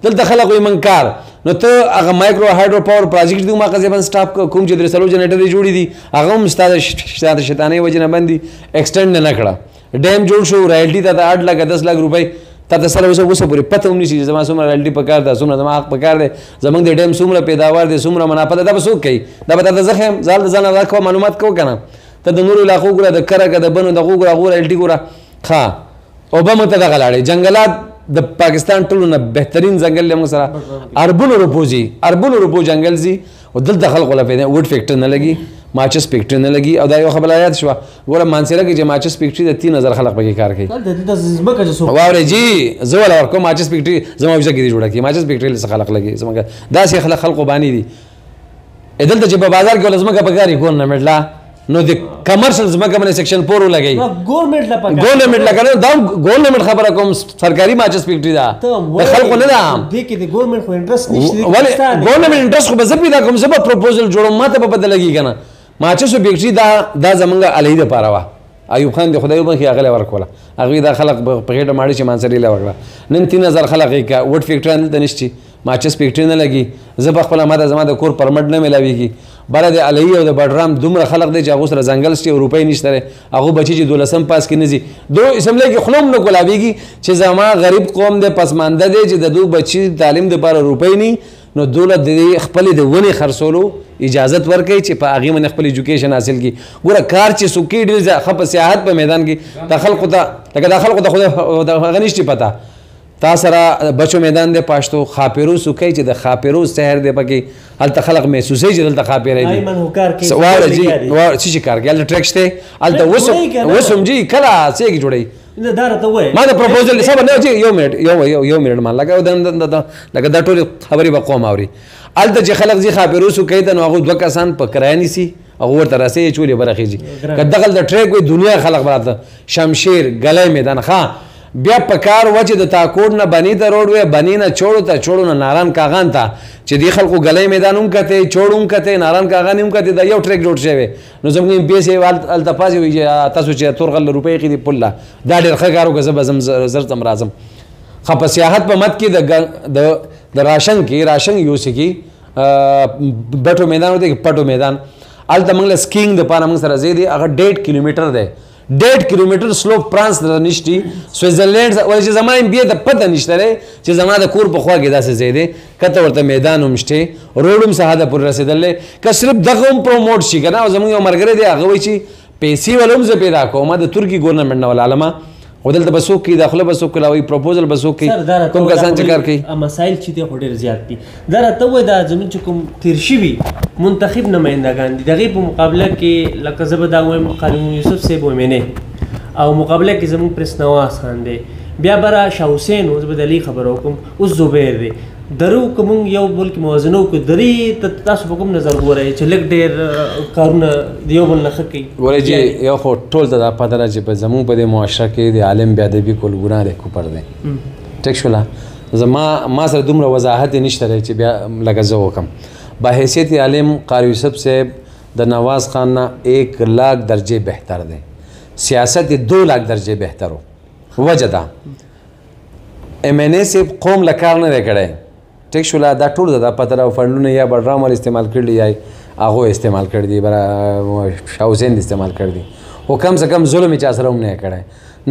دلته خلک وي منکار نو ته هغه مایکرو هایډرو پاور پروجیکټ دی ما قضې بن سټاپ کوم چې درسلو جنریټر جوړی دي هغه هم ستاسو شیطانې وجنه باندې ایکسټند نه کړه ډیم جوړ شو رایلټي ته 8 لک 10 لک روپۍ ته سره اوسه پورې پته هم نشي زما څومره رایلټي پکار ده څومره زما حق پکار ده زمونږ د ډیم څومره پیداوار دي څومره منافع ده دا به څوک کوي دا به ته زخم ځال ځان راکو معلومات کو کنه ته د نور علاقو ګره د کرګه د بنو د غوګره غوړ رایلټي ګره ښا او به مت دغه لاړې جنگلات د پاکستان ټولو نه بهترین ځنګل لمو سره اربونو روپو جنگل زی او دلته خلکو له پیدا وډ فیکټر نه لګي ماچس فیکټری نه لګي او دا یو خبره یاد شو ګوره مانسره کې چې ماچس فیکټری د 3000 خلک پکې کار کوي د زمکه جسو واورې جی زول ورکو ماچس فیکټری زما وجه کې جوړه کی ماچس فیکټری له خلک لګي زمکه دا سي خلکو باندې دي دلته چې په بازار کې لزمکه پکاري کول نه مړلا نو د کمرشل زمکه باندې سیکشن 4 لګي ګورنمنت لګنه دا ګورنمنت خبره کوم سرکاري ماچس فیکټری دا خلکو نه دا دې کې د ګورنمنت خو انټرست نشته ولی ګورنمنت انټرست خو به زپی دا کوم زبر پروپوزل جوړم ماته په بدل لګي کنه ماچسو فیکټری دا زمونږ علی د پاره وا ایوب خان د خدای وبخي هغه ورکوله هغه دا خلک په غیټه ماړي چې مانسري له ورکړه نن 3000 خلک کا وډ فیکټری نه دنيشتي ماچس فیکټری نه لګي زه په خپل ماده زما د کور پرمټ نه ملاويږي بل د علی او د بټرام دومره خلک دی چې هغه سره ځنګل شته روپۍ نشته هغه بچي چې دولسم پاس کې نزي دو اسمبلی کې خلوم نه کولاويږي چې زما غریب قوم د پسمانده دی چې د دو بچي تعلیم د لپاره روپۍ نه نو دولت د خپل د ونی خرڅولو اجازت ورکړي چې په هغه من خپل ایجوکیشن حاصل کی ګوره کار چې سوکې ډیر خپ سیاحت په میدان کې د خلکو ته لکه د خلکو ته خو غنښتي پتا تا سره بچو میدان د پښتو خاپیرو سوکې چې د خاپیرو شهر دی پکې هلته خلک محسوسي چې دلته خاپیرې دي ایمن هوکار کې سوال جی څه کار کې هلته ټریک شته هلته وسم جی کله څه کی جوړي نه دارته وای ما د پروپوزل سبا نه جی یو منټ ما لګا دا ټول خبري به قوم اوري الته چې خلک زی خاپیروسو کوي ته نو هغه دوه کسان په کرای نسی هغه ورته راسي چولې برخیږي کدغل د ټریک وي دنیا خلک براته شمشیر غلې میدان ښا بیا په کار و چې د تاکوډ نه بني ته روډ وی بني نه چوړو ته چوړو نه ناران کاغان ته چې دې خلکو ګلۍ میدان هم کته چوړ هم کته ناران کاغان هم کته دا یو ټریک جوړ شوی نو زموږ پیسې التفاظ وي چې تاسو چې تورغل روپۍ کې دی پله دا ډېر ښه کار وکړه زه به زر ځم راځم خو په سیاحت په مد کې د راشن کې راشن یوسې کې بټو میدان وته کې پټو میدان هلته موږ له سکینګ دپاره موږ سره ځای دی هغه 1.5 کیلومیټر دی 1.5 کیلومیټر سلوپ فرانس ته نشتی سویټزرلینډ ولې چې زما ام بی ته پته نشته دی چې زما د کور په خوا کې داسې ځای دی کته ورته میدان هم شته روډ هم سهاده پورې رسېدلی که صرف دغه هم پروموټ شي که نه او زموږ یو ملګری دی هغه وایي چې پیسې ول هم زه پیدا کوم د ترکي ګورنمنټ نه ولالمه خو دلته به څوک کوي داخله به څوک کوي وایي پروپوزل به څوک کوي کوم کسان چې کار کوي مسایل چې دي خو ډېر زیات دي دا راته ووایه دا زموږ چې کوم تېر شوي منتخب نمایندګان دي د هغې په مقابله کې لکه زه به دا وایم قانون یوسف صاحب ومنې او مقابله کې زموږ پرس نواز خان دی بیا به شاه حسین و زه به د علي خبره وکړم اوس زبیر دی درو که مونږ یو بل کې موازنه وکړو درې تاسو په کوم نظر ګورئ چې لږ ډېر کارونه د یو بل نه ښه کوي ګورئ جي یو خو ټول ته دا پته ده چې په زموږ په دې معاشره کې د عالم بې ادبي کول ګناه دی کفر دی ټیک شوله ما سره دومره وضاحت یې نشته دی چې بیا لکه زه وکړم بحیثیت عالم قاری یوسف صاحب د نواز خان نه 1,00,000 درجې بهتر دی سیاست یې 2,00,000 درجې بهتر و وجه ده ایم این اے صاحب قوم له کار نه دی کړی ټیک شوله دا ټول دا پته ده فنډونه یا به ډرامل استعمال کړي یا هغو استعمال کړي دي شاه حسین استعمال کړي دي خو کم سے کم ظلم یې چا سره هم نه کړی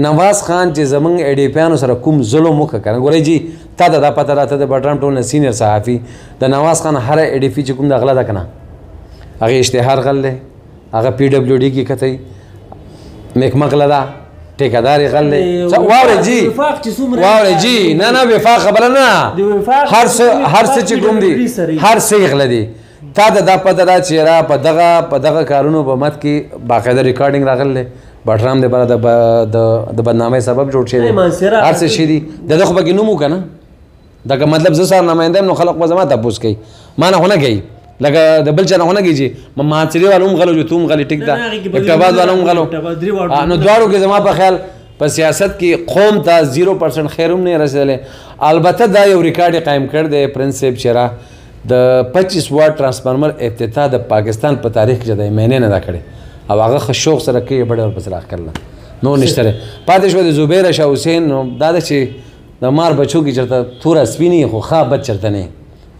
نواز خان چې زموږ ایډیپیانو سره کوم ظلم وکړه که نه ګورئ جي تا ته دا پته ده ته د بټرام ټول نه سینیر صحافي د نواز خان هره ایډیپي چې کوم د غله ده که نه هغې اشتهار غل دی هغه پی ډبلیو ډي کې کتی میکمکله ده ټیکهدار یې غل دی واورئ جي واورئ جي نه وفاق خبره نه هر څه چې کوم دي هر څه یې غله دي تا ته دا پته ده چې را په دغه کارونو په مد کې باقاعده ریکارډینګ راغلی بټرام دپاره د بدنامۍ سبب جوړ شوی هر څه شي دي د ده خو پکې نوم و که نه دغه مطلب زه سره نماینده یم نو خلق به زما تپوس کوي ما نه خو نه کوي لکه د بل چا نه خو نه کوي چې محاصرې والا هم غلو جو تو هم غلې ټیک ده اقتباس والا هم غلو نو دواړو کې زما په خیال په سیاست کې قوم ته 0% خیر هم نه رسېدلی البته دا یو ریکارډ یې قایم کړی دی پرنس صاحب چې را د 25 واټ ټرانسفارمر افتتاح د پاکستان په تاریخ کې د مینې نه دا کړی او هغه ښه شوق سره کوي بډې ورپسې راښکله نور نشته دی پاتې شوه د زبیر شاه حسین نو دا ده چې د مار بچو کې چېرته توره سپینې خو ښه بد چېرته نه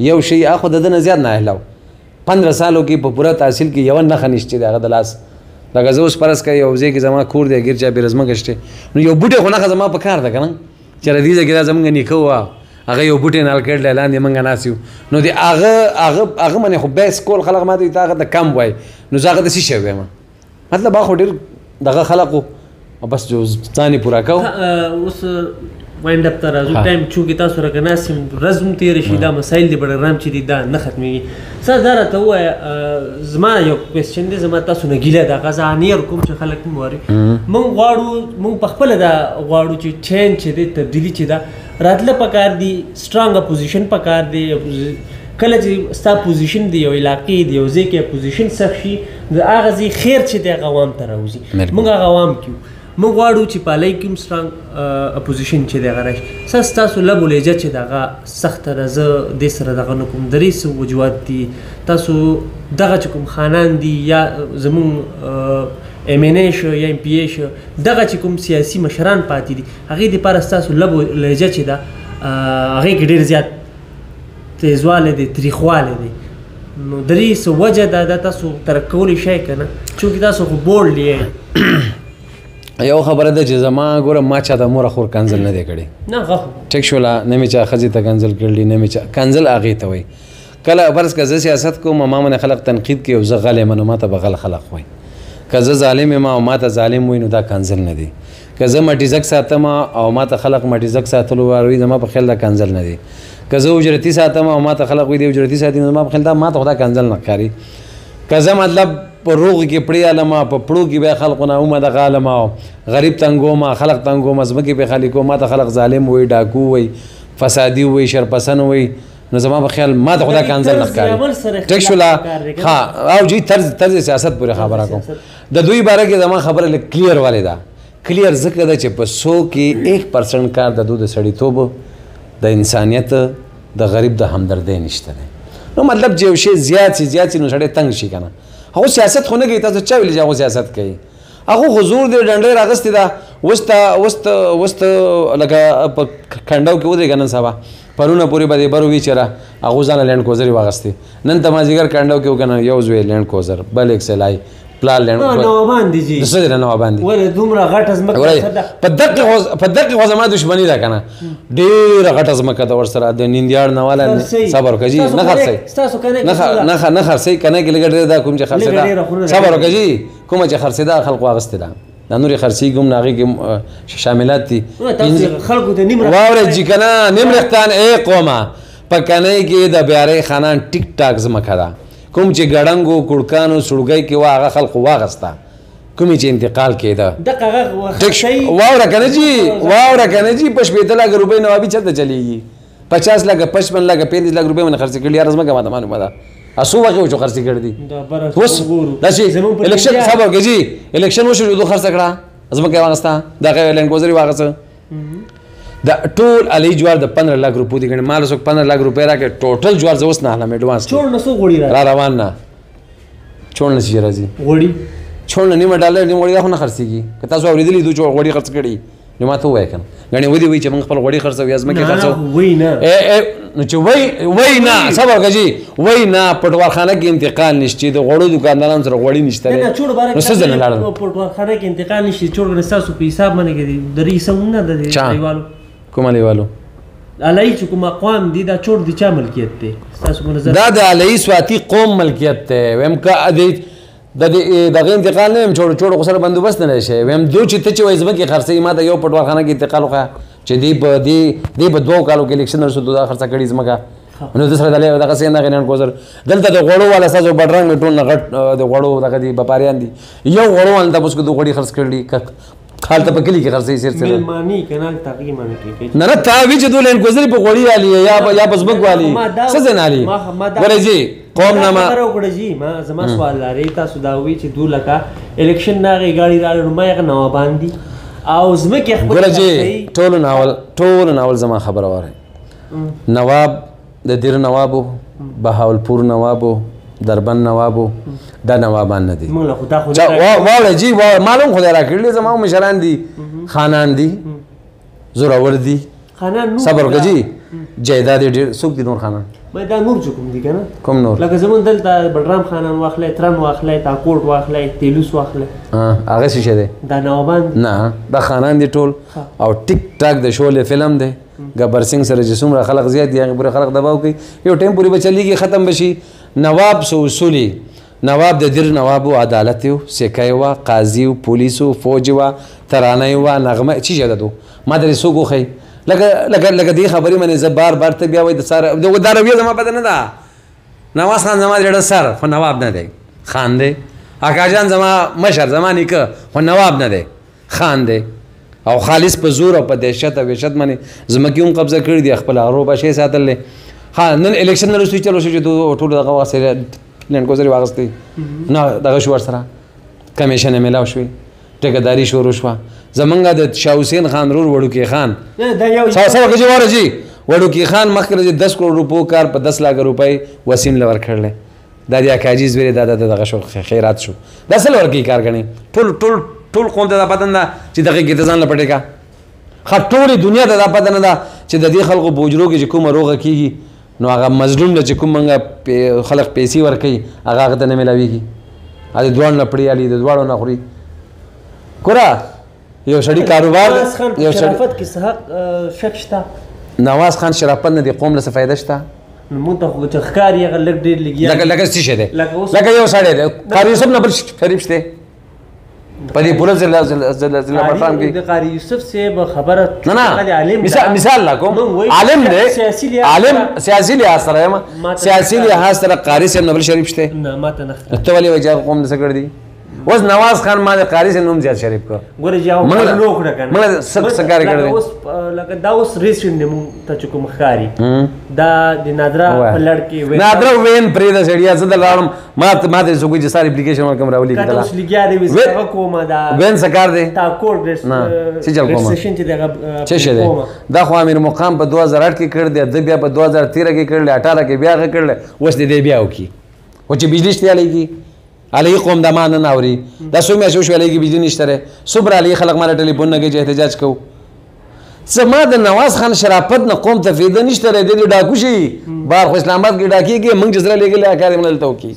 یو شی هغه خو د ده نه زیات ناهله 15 سالو کې په پوره تحصیل کې یوه نښه نشته دی هغه د لاس لکه زه اوس فرض کړه یو ځای کې زما کور دی ګیر چا بېره ځمکه شته نو یو بوټی خو نښه زما په کار ده که نه چېرې دې ځای کې دا زموږ نیکه وه هغه یو بوټی نال کړلی لاندې موږ ناست یو نو د هغه منې خو بیس کول خلک ما ته وایي ته هغه ته کم وایي نو زه هغه ته څه شی وایم مطلب هغه خو ډېر دغه خلق و بس جو ځان یې پوره کوو اوس وایند اپ ته راځو ټایم چونکې تاسو راکه ناست یم ورځ هم تېره شي دا مسایل دي بټګرام چې دي دا نه ختمېږي سر دا راته ووایه زما یو کوېسچن دی زما تاسو نه ګیله ده هغه زه انیر کوم چې خلک هم واري موږ غواړو موږ پخپله دا غواړو چې چینج چې دی تبدیلي چې ده راتله پکار دي سټرانګ اپوزیشن پکار دی کله چې ستا پوزیشن دی یو علاقې دی یو ځای کې اپوزیشن سخت شي د هغه ځای خیر چې دی هغه عوام ته راوځي موږ هغه عوام کیو موږ غواړو چې پالۍ کې هم سټرانګ اپوزیشن چې دی هغه راشي سر ستاسو لب و لهجه چې د هغه سخته ده زه دې سره دغه نه کوم درې څه وجوهات دي تاسو دغه چې کوم خانان دي یا زمونږ ایم این اے شو یا ایم پی اے شو دغه چې کوم سیاسي مشران پاتې دي هغې دپاره ستاسو لب و لهجه چې ده هغې کې ډېر زیات تیزوالی دی تریخوالی دی نو درې څه وجه ده دا تاسو ترک کولی شئ که نه چونکې تاسو خو بولډ یې یو خبره ده چې زما ګوره ما چا ته موره خور کنځل نه دی کړی نه غه ټیک شوله نه مې چا ښځې ته کنځل کړلي نه مې چا کنځل هغې ته وایي کله فرض که زه سیاست کوم ما منې خلک تنقید کوي او زه غل یم نو ما ته به غل خلق وایي که زه ظالم یم او ما ته ظالم وایي نو دا کنځل نه دی که زه مټیزک ساتم او ما ته خلق مټیزک ساتلو وایي زما په خیال دا کنځل نه دی که زه اجرتي ساتم او ما ته خلق وایي دی اجرتي ساتي نو زما په خیال دا ما ته خو دا کنځل نه ښکاري که زه مطلب په روغ کې پړې علمه په پړو کې بیا خلقو نه اومه دغه علمه غریب تنګومه خلق تنګومه ځمکې پې خالي کوم ما ته خلق ظالم وایي ډاکو وایي فسادي وایي شرپسن وایي نو زما په خیال ما ته خو دا کنځل نه ښکاري ټیک شوله ها او جی طرز سیاست پورې خبره کوم د دوی باره کې زما خبره لږ کلیر والی ده کلیر ځکه ده چې په 100 کې 1% کار د د سړیتوب د انسانیت د غریب د همدردۍ نشته دی. نو مطلب چې یو شی زیات سي نو سړی تنګ شي که نه. هغه سیاست خو نه کوي. تاسو چا ویلي چې هغه سیاست کوي؟ هغه حضور دی ډنډۍ راغستې ده اوس ته لکه په کنډو کې ودرېږه نن سبا پرونه پورې به دې بر وي چېرې هغو ځانه لینډ کوزرې واغستې. نن ته مازدیګر کنډو کې وکنه یو زوی لینډ کوزر بل ایکسلای پلار نوابان دي جی د څه دی نوابان دي ولې دومره غټه ځمکه په دقیق خو زما دشمني ده که نه ډېره غټه ځمکه ده ورسره د نیندیاړ نه والا صبر وکړه جي نه خرڅوي نه خرڅوي کنه کې لږه ډېره ده کوم چې خرڅېده صبر وکړه جي کومه چې خرڅېده خلکو اخیستې ده دا نورې خرڅېږي هم نه هغې کې شاملات دي واورئ جي که نه نیمرختان ای قومه په کنۍ کې د بیارۍ خانان ټیک ټاک ځمکه ده کوم چې ګړنګو کړکانو سړوګۍ کې وه هغه خلقو واغسته کومې چې انتقال کېده واوره که نه جي په 15 لکه روپۍ نوابي چېرته چلېږي 50 لکه 55 لکه 35 لکه روپۍ باندې خرڅې کړي یاره ځمکه ماته معلومه ده څو وخت وشو خرڅې کړي دي اوس داسې الکشن صبر وکړه جي الکشن وشو دو خرڅه کړه ځمکه یې واغسته دغه لینډ کوزر یې واغسته دا ټول علی جوار د 15 لک روپو دي ګڼې مال څوک 15 لک روپۍ راکړې ټوټل جوار زه اوس نه اخلم ایډوانس چوړ نه څو غوړي را روان نه چوړ نه چې راځي غوړي چوړ نه نیمه ډالر نیمه غوړي دا خو نه خرڅېږي که تاسو اورېدلي دو غوړي خرڅ کړي نو ما ته ووایه که نه ګڼې ودې وایي چې موږ خپل غوړي خرڅوو یا ځمکې خرڅوو نو چې وایي نه صبر وکړه جي وایي نه پټوارخانه کې انتقال نشته د غوړو دکاندارانو سره غوړي نشته دی نو څه ځنه لاړل پټوارخانه کې انتقال نشته چوړ ستاسو په حساب باندې کې دي د ریسم نه ده دیوالو کوم علیوالو علي چې کوم اقوام دي دا چور دي چا ملکیت دی تاسو په نظر دا د علي سواتی قوم ملکیت دی ویم که دغه انتقال نه چور خو سره بندوبست نه شي ویم دو چې ته چې وایي ځمکې خرڅوي ما ته یو پټوارخانه کې انتقال وښیه چې دی په 2 کالو کې الیکشن رسېدو دا خرڅه کړي ځمکه نو د سره دغسې نه غنیان کوزر دلته د غوړو والا ستاسو بډرنګ مې ټول نه غټ د غوړو دغه دي بپاریان دي یو غوړو والا ته اوس که 2 غوړي خرڅ کړي حال ته په کلي کې خرڅوي سر سره مېلماني که نه تغییر مانه نه نه تا وي چې 2 لینډ کوزرې په غوړي والي یا په ځمکو والي څه ځای نه والي ګورئ جي قوم نه ما خبره وکړه جي ما زما سوال لري تاسو دا وایي چې 2 لکه الیکشن نه هغې ګاډي راغلې نو ما هغه نوابان دي او ځمکې خپل ګوره جي ټولو ناول زما خبره وارئ نواب د دیر نوابو بهاولپور نوابو دربند نوابو دا نوابان نه دي واوړه جي معلوم خدای را کړي زما مشران دي خانان دي زورور دي صبر وکړه جي جایداد ډېر څوک دي نور خانان دا نور چې کوم دي که نه کوم نور لکه زمونږ دلته بډرام خانان واخلی ترن واخلی تاکوټ واخلی تیلوس واخلی هغه څه شی دی دا نوابان نه دا خانان دي ټول او ټیک ټاک د شولې فلم دی ګبر سنګ سره چې څومره خلق زیات دي هغې پورې خلق دباو کوي یو ټایم پورې به چلیږي ختم به شي نواب څه اصولي نواب د دیر نوابو عدالت یو سیکه وه قاضي و پولیس و فوج وه ترانه وه نغمه چی شی ده دو ما درې څوک وښیي لکه دې خبرې منې زه بار بار ته بیا وایي دا رویه زما بده نه ده نواز خان زما ډېره سر خو نواب نه دی خان دی اکاجان زما مشر زما نیکه خو نواب نه دی خان دی او خالص په زور او په دهشت او وحشت باندې ځمکې هم قبضه کړي دي خپل هغه باشي ساتل دی نن الیکشن نه وروسته چلو شو چې ټولو دغه واغستې لینډ کوزرې واغستې نه دغه شو ورسره کمیشن یې میلاو شوې ټیکهداري شروع شوه زمونږ د شاه حسین خان رور وړوکی خان وکړه چې واره جي وړوکی خان مخکې 10 کروڑ روپو کار په 10 لک روپۍ وسیم له ورکړلی دا د اکاجي زویرې دا دغه شو خیرات شو دا څه له ورکوي کار ګڼې ټول قوم ته دا پته نه ده چې دغې کې ته ځان له پټې کا ښه ټولې دنیا ته دا پته نه ده چې د دې خلکو بوجرو کې چې کومه روغه کېږي نو هغه مظلوم له چې کوم موږ خلک پیسې ورکوي هغه ته نه میلاویږي هغه د دواړو نه پړي علي د دواړو نه خوري ګوره یو سړي کاروبار شرافت کې څه شک شته نواز خان شرافت نه دی قوم له څه فایده شته مونږ ته خو چې ښکاري هغه لږ ډېر لګیا لکه څه شی دی لکه یو سړی دی قاري یوسف نه بل شریف شته په دې پوره ضلع بټرام کې د قاري یوسف صاحب خبره نه مثال لا کوم عالم دی عالم سیاسي لحاظ سره یم سیاسي لحاظ سره قاري صاحب نه بل شریف شته نه ماته نه ته ولې وایي چې قوم نه څه کړی دی اوس نواز خان ما د قاری سے نوم زیات شریف کو ګوره جاو نو کړه کنه مله سکار کړل اوس لکه دا اوس ریسنټ نمو ته چې کوم ښکاری دا د نادرا په لړ کې نادرا وین پرې د سړیا زده لاړم ما ته سو کوئی ساری اپلیکیشن ورکم راولي کړه اوس لګیا دی وسه کومه دا وین سکار دی تا کوډ ریس چې چل کومه سیشن چې دغه چې شه دا خو امیر مقام په 2008 کې کړ دی د بیا په 2013 کې کړل 18 کې بیا کړل اوس دې بیا وکي او چې بجلی شته لګي علی قوم د مان نه اوري دا سومه شو شو لګي بجلی نشته صبر علی خلک مال ټلیفون نه کې احتجاج کو سما د نواز خان شرافت نه قوم ته فایده نشته د ډاکو شي بار خو اسلام آباد کې ډاکیږي موږ جزره لګي لا کار منل تو کی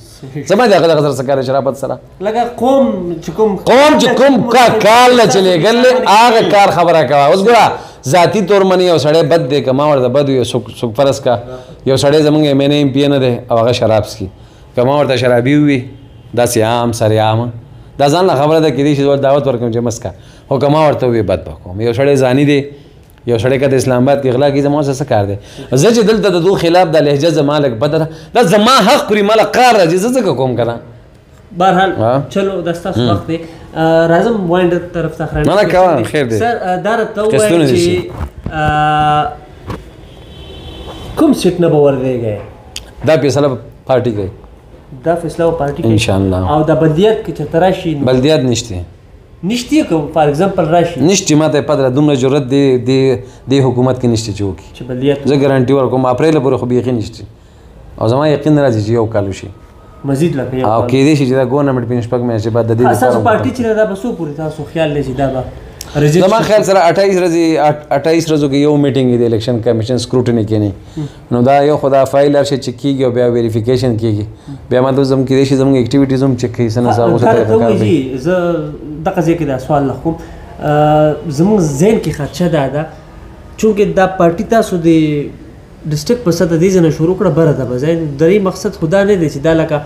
سما د غزر سره شرافت سره لکه قوم چې کوم کا کال چلے گل هغه کار خبره کا اوس ګره ذاتی طور منی او سړی بد دی کما ورته بد یو سوک فرض کا یو سړی زمونږ ایم ان ایم پی نه ده او هغه شراب سکي کما ورته شرابي وي دا سیام سره عام دا ځان خبره ده کې دې دعوت ورکوم چې مسکا او کما ورته وي بد بکوم یو سړی ځاني دی یو سړی کته اسلام آباد کې اغلا کی زموږ سره کار دی زه چې دلته د دو خلاف د لهجه زمالک بدر دا زما حق پرې مال قار راځي زه کوم کنه بهرحال چلو د تاسو وخت دی راځم وایند طرف ته خرانه نه کا خیر دی سر دا راته وایي چې کوم سیټ نه باور دیږي دا فیصله پارټي کوي دا فیصله پارټي کوي ان شاء الله او د بلدیات کې چترا شي بلدیات نشته کوم فار ایگزامپل راشي نشته ماته پدره دومره ضرورت دی حکومت کې نشته چې بلدیات زه ګارانټي ورکوم اپریل پورې خو بيخي نشته او زما یقین راځي چې یو کالو شي مزید لکه او کې دې شي چې دا ګورنمنت پینځ پک مې چې بعد د دې تاسو پارټي چې دا بسو پوری تاسو خیال لسی دا زما خیال سره 28 ورځې کې یو میټینګ دی الیکشن کمیشن سکروټنی کینی نو دا یو خدا فایل هر شي چک کیږي او بیا ویریفیکیشن کیږي بیا ما ته زم کې دې شي زموږ اکټیویټیز هم چک کوي سن سره اوسه کوي زه دغه ځکه دا سوال لخم زموږ ذهن کې خدشه ده چونکه دا پارټي تاسو د ډیسټریکټ په سطح دې نه شروع کړه بره ده بځای درې مقصد خدا نه دی چې دا لکه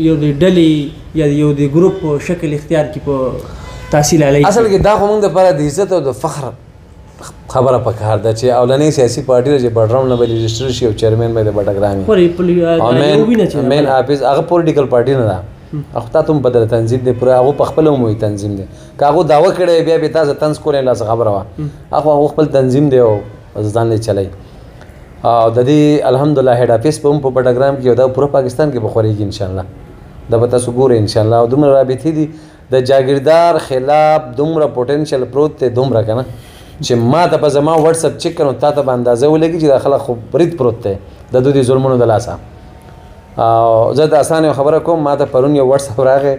یو د ډلې یا یو د ګروپ په شکل اختیار کی په تحصیل علی اصل کې دا کوم د پر د عزت او د فخر خبره پکار ده چې اولنې سیاسي پارټي چې بټرام نه بل رجسټر شي او چیئرمین به د بټګرامي مین اپیز هغه پولیټیکل پارټي نه ده اخته تم بدل تنظیم دی پر هغه خپل مو تنظیم دی کاغه داوا کړي بیا به تاسو تنس کولای لاس خبره وا هغه خپل تنظیم دی او ځان له چلای او د دې الحمدلله هډ اپیس په بټګرام کې دا پوره پاکستان کې بخوريږي ان شاء الله دا به تاسو ګورئ ان شاء الله او دومره رابطې دي د جاگیردار خلاف دومره پوتنشل پروت ته دومره کنه چې ما ته په زما واتس اپ چیک کړو تا ته به اندازه ولګي چې د خلک خو برید پروت ته د دوی ظلمونو د لاسه او زه د اسانه خبره کوم ما ته پرون یو واتس اپ راغی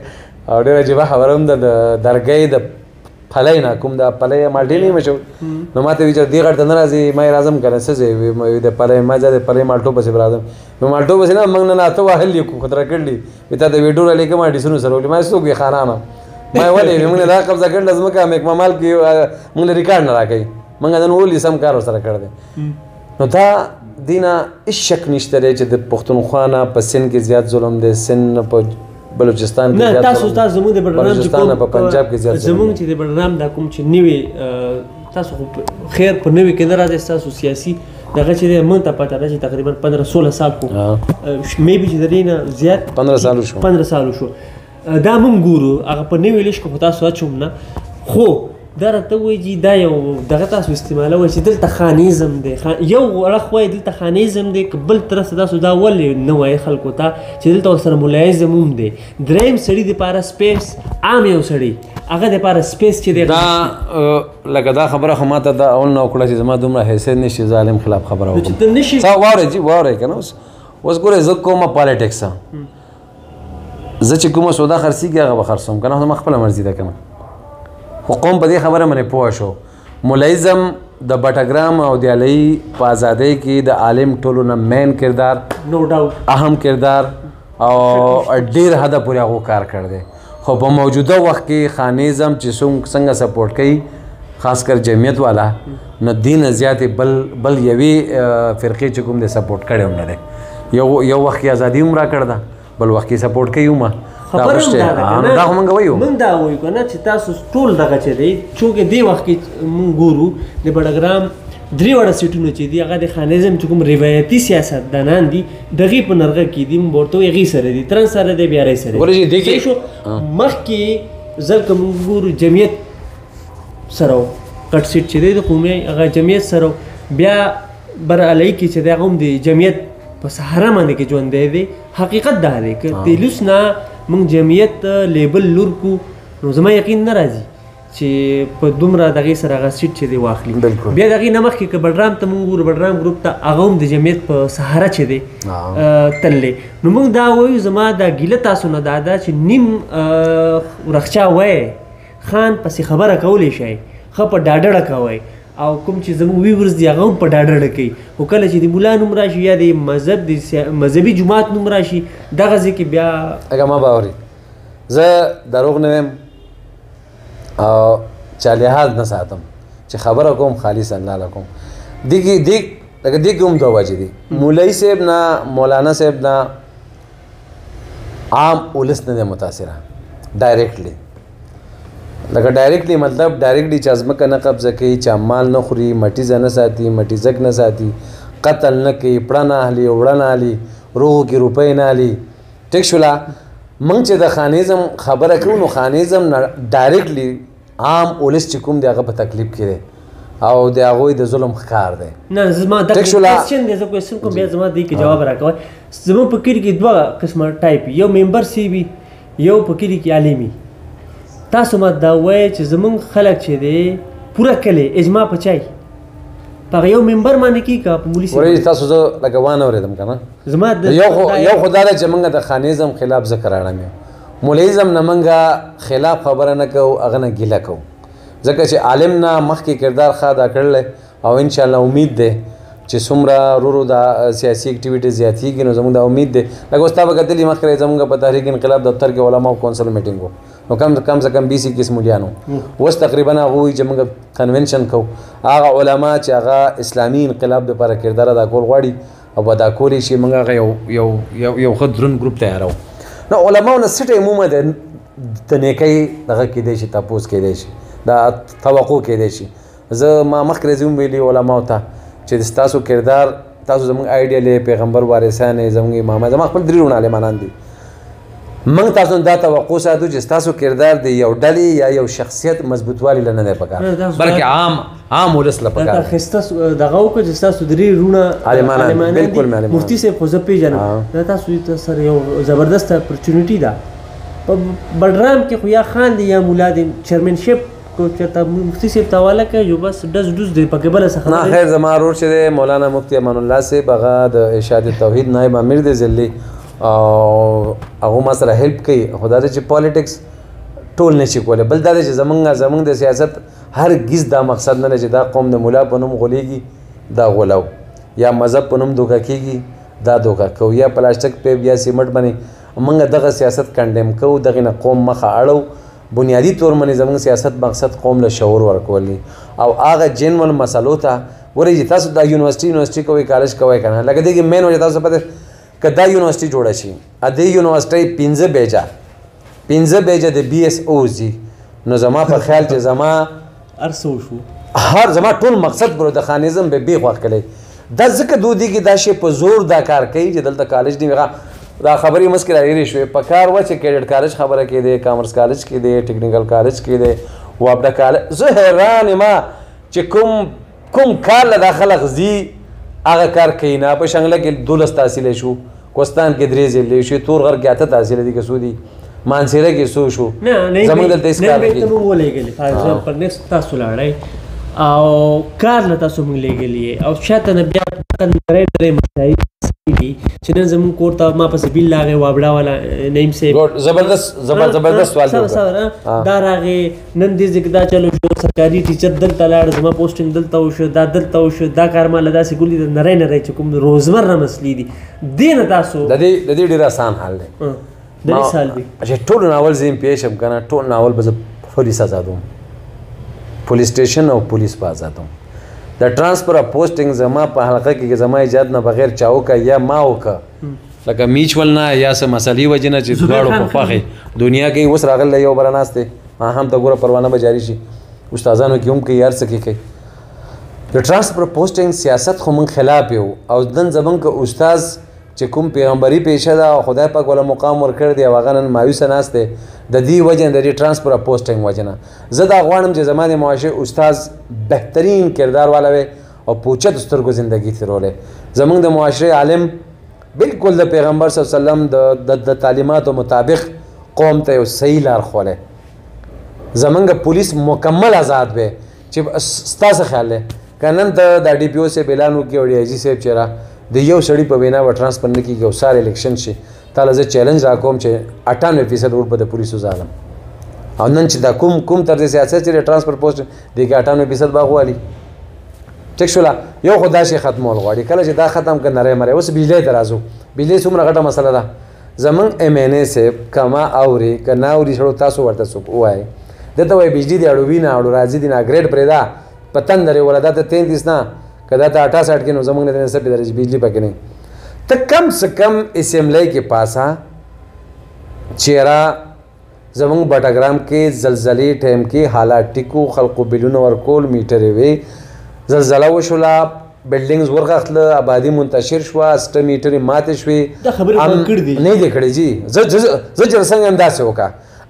او ډېر عجیبه خبره هم د درګۍ د پلای نه کوم د پلای مالټی نه مشو نو ماته ویچ دی غړ ته ناراضي ما راځم کنه څه د پلای ما د پلای مالټو پسې راځم نو مالټو پسې نه موږ نه اته وهل یو خطر کړلی وتا د ویډیو لکه ما ډیسونو سره ولې ما سوګي خانانه ما ولې موږ نه قبضه کړل لازم کا مې کمال کې موږ ریکارډ نه راکې موږ نن ولې سم کار سره کړل نو دا دینه هیڅ شک نشته چې د پښتونخوا نه په سن کې زیات ظلم دی سن په بلوچستان کې زیات تاسو زموږ د بلوچستان چې کوم په پنجاب کې زیات زموږ چې د بلرام د کوم چې نیوي تاسو خیر په نیوي کې نه راځي تاسو سیاسي دغه چې موږ ته پته راځي تقریبا 15-16 سال کو مې به چې درینه زیات 15 سال شو دا موږ ګورو هغه په نیوي لیش کو تاسو اچوم نه خو دا راته وایي دا یو دغه تاسو استعمالوي چې دلته خانیزم دی یو ورخ وایي دلته خانیزم دی بل طرف تاسو دا ولې نه وایي خلکو ته چې دلته ورسره ملایزم هم دی دریم سړي دپاره سپیس عام یو سړي هغه دپاره سپیس چې دی دا لکه دا خبره خو ماته دا اول نه وکړه چې زما دومره حیثیت نشي ظالم خلاف خبره وکړم واورئ که نه اوس ګورئ زه کومه پالیټکس زه چې کومه سودا خرڅېږي هغه به خرڅوم که نه زما خپله مرضي ده که نه خو قوم په دې خبره باندې پوه شو ملایزم د بټګرام او د علي په ازادۍ کې د عالم ټولو نه مین کردار نو ډاوټ اهم کردار او ډېر حده پورې هغو کار کړی دی خو په موجوده وخت کې خانیزم چې څنګه سپورټ کوي خاص کر جمعیت والا نو دین زیاتې بل یوې فرقې چې کوم دی سپورټ کړی هم نه دی یو وخت کې ازادي هم راکړه ده بل وخت کې سپورټ کوي هم خبر هم دا خو موږ وایو موږ دا وایو که نه چې تاسو ټول دغه چې دی چونکې دې وخت کې موږ ګورو د بټګرام درې واړه سیټونه چې دي هغه د خانیزم چې کوم روایتي سیاستدانان دي دغې په نرغه کې دي موږ ورته وایو هغې سره دي ترن سره دی بیا رای سره دی صحیح شو. مخکې ځل که موږ ګورو جمعیت سره و کټ سیټ چې دی د قومي هغه جمعیت سره بیا برعلی کې چې دی هغه هم د جمعیت په سهاره باندې کې ژوندی دی. حقیقت دا دی که د لوس نه موږ جمعیت لیبل لور کو نو زما یقین نه راځي چې په دومره دغې سره هغه سیټ چې دی واخلي. بیا د هغې نه مخکې که بډرام ته موږ ګورو بډرام ګروپ ته هغه هم د جمعیت په سهاره چې دی تللی نو موږ دا وایو زما دا ګیله تاسو نه دا ده چې نیم رخچا وایي خان پسې خبره کولی شئ ښه په ډاډړه کوئ او کوم چې زموږ ویورز دي هغه هم په ډاډړه کوي خو کله چې د ملا نوم راشي یا د مذهب د مذهبي جماعت نوم راشي دغه ځای کې بیا اگه ما باوري زه دروغ نه ویم او چا لحاظ نه ساتم چې خبره کوم خالص الله لکم دې کې هم دوه وجې دي مولوي صاحب نه مولانا صاحب نه عام ولس نه دی متاثره ډایرکټلی لکه ډایرکټلی مطلب ډایرکټلی چې ځمکه نه قبضه کوي چا مال نه خوري مټیزه نه ساتي مټیزک نه ساتي قتل نه کوي پړه نه اهلي وړه نه اهلي روغو کې روپۍ نه اهلي ټیک شوله موږ چې د خانیزم خبره کوو نو خانیزم ډایرکټلی عام ولس چې کوم دی هغه په تکلیف کې دی او د هغوی د ظلم ښکار دی. نه زما دا کوېسچن دی زه کوېسچن کوم بیا زما دې کې جواب راکوئ. زموږ په کلي کې دوه قسمه ټایپ یو ممبر سی وي یو په کلي کې عالم وي. تاسو ما دا وایئ چې زموږ خلک چې دی پوره کلی اجماع په چای په هغه یو ممبر باندې کېږي که په مولي ورې تاسو زه لکه وانه اورېدم که نه زما یو خو دا ده چې موږ د خانیزم خلاف ذکر اړم یو مولویزم نه موږ خلاف خبره نه کوو هغه نه ګیله کوو ځکه چې عالم نه مخکې کردار ښه ادا کړلی او انشاءالله امید دی چې څومره ورو دا سیاسي اکټیویټي زیاتېږي نو زموږ دا امید دی لکه اوس تا به کتلي مخکې زموږ په تحریک انقلاب دفتر کې علماو کونسل میټینګ و نو کم سے کم 20 21 مولیان وو اوس تقریبا هغه وایي چې موږ کنونشن کوو هغه علما چې هغه اسلامي انقلاب دپاره کردار ادا کول غواړي او ادا کولی شي موږ هغه یو ښه دروند ګروپ تیاروو. نو علماو نه څه ټایمومه د نیکۍ دغه کیدی شي تپوس کیدی شي دا توقع کیدی شي. زه ما مخکې راځي هم ویلي علماو ته چې ستاسو کردار تاسو زموږ آیډیل پیغمبر وارثان یې زموږ امامان زما خپل درې روڼ عالمانان دي موږ تاسو دا توقع ساتو چې ستاسو کردار دی یو ډلې یا یو شخصیت مضبوطوالي له نه دی پکار بلکې عام ولس له پکار ښایسته دغه وکړه چې ستاسو درې روڼه عالمان بالکل مفتي صاحب خو زه پیژنم دا تاسو سره یو زبردست اپرچونیټي ده په بډرام کې خو یا خان دی یا مولا دی چیئرمینشپ کو چېرته مفتي صاحب ته حواله کوي یو بس ډز ډوز دی پکې بله څه نه خیر زما ورور چې دی مولانا مفتی امان الله صاحب هغه د ارشاد توحید نایب امیر دی ضلعي او هغه ما سره هیلپ کوي خو دا چې پالیټکس ټول نه شي کولی بل دا چې زمونږ د سیاست هرګز دا مقصد نه دی چې دا قوم د ملا په نوم غولیږي دا غولو یا مذهب په نوم دوکه کېږي دا دوکه کوو یا پلاسټک پیپ یا سیمنټ باندې موږ دغه سیاست کنډیم کوو دغې نه قوم مخه اړو بنیادی طور باندې زموږ سیاست مقصد قوم له شعور ورکول دي او هغه جنول مسلو ته ورې چې تاسو دا یونیورسټي کوئ کالج کوئ که نه لکه دې کې مین وجه تاسو پته که دا یونیورسټي جوړه شي دې یونیورسټۍ 15 بیجه د بي ایس اوز دي نو زما په خیال چې زما ارسو شو هر زما ټول مقصد ګورو د خانیزم به بیخ وخت کلی دا ځکه دودي کې دا شی په زور دا کار کوي چې دلته کالج دی دا خبرې مسکې راګیرې شوې په کار وه چې کیډټ کالج خبره کې دی کامرس کالج کې دی ټیکنیکل کالج کې دی وابډه کالج زه حیران یم چې کوم کار له دا خلق ځي هغه کار کوي نه په شنګله کې 12 تحصیلی شو کوستان کې 3 ضلعې شوې تور غر کې 8 تحصیلی دي که څو دي مانسیره کې څو شو زموږ دلته هېڅ کار نه کېږي موږ ولېږلې فار ایگزامپل نیکسټ تاسو لاړئ او کار له تاسو موږ لېږلي او شاته نه بیا درې مسایل چې نن زموږ کور ته ما پسې بیل راغی وابړه والا نعیم صاحب زبردست سوال دا راغې نن دې ځای کې دا چلو شو سرکاري ټیچر دلته لاړ زما پوسټینګ دلته وشو دا دلته وشو دا کار ما له داسې ګولي نری نری چې کوم روزمره مسلې دي دې نه تاسو د دې ډېر آسان حال دی درې سال دي چې ټول ناول زه یم پیښ یم که نه ټول ناول به زه پولیس آزادوم پولیس سټیشن او پولیس په آزادوم د ټرانسفر اف پوسټینګ زما په حلقه کې زما ایجاد نه بغیر چا وکړه یا ما وکړه لکه میچول نه یا څه مسلې وجې نه چې دواړو په خوښې دنیا کې اوس راغلی یو بله ناست دی ما هم ته ګوره پروانه به جاري شي استادانو کې هم کوي هر څه کې کوي د ټرانسپورټ پوسټینګ سیاست خو موږ خلاف یو او نن زموږ که استاذ چې کوم پیغمبري پیشه ده او خدای پاک ولا مقام ورکړی دی او هغه نن مایوسه ناست دی د دې وجه نه د دې ټرانسپورټ پوسټینګ وجه نه زه دا غواړم چې زما د معاشرې استاذ بهترین کردار والا وي او پوچت سترګو زندگی تیرولی زموږ د معاشرې عالم بالکل د پیغمبر صلی الله علیه وسلم د تعلیماتو مطابق قوم ته یو صحیح لار خولی زموږ پولیس مکمل آزاد وی چې ستا څه خیال دی که نن ته دا ډي پي او صاحب اعلان وکړي او ډي آی جي صاحب چې د یو سړي په وینا به ټرانسفر نه کېږي او سار الیکشن شي تا له زه چیلنج راکوم چې 98% ووټ به د پولیسو زالم او نن چې دا کوم طرز سیاست چې د ټرانسپورټ پوسټ دی کې 98% باغوالي ټیک شوله یو خو دا شی ختمول غواړي کله چې دا ختم کړه نری مری اوس بجلی ته راځو بجلی څومره غټه مسله ده زمونږ ایم این اے صاحب که ما اوري که نه اوري سړو تاسو ورته څوک ووایئ دته وایي بجلی دی اړو وي نه اړو راځي دی نه ګریډ پرېږده په تندرې وله دا ته 33 نه که دا ته 68 کې نو زمونږ نه څه پې درځي بجلی پکې نه ته کم سے کم اسمبلی کې پاسا چیرې زمونږ بټاګرام کې زلزلې ټایم کې حالات ټیکو خلقو بلونه ورکول میټرې وې زلزله وشوله بلډینګز ورغښتله آبادي منتشر شوه سټه میټرې ماتې شوې دا خبرې ما کړې دي نه دې کړې جي زه چې څنګه هم داسې وکړه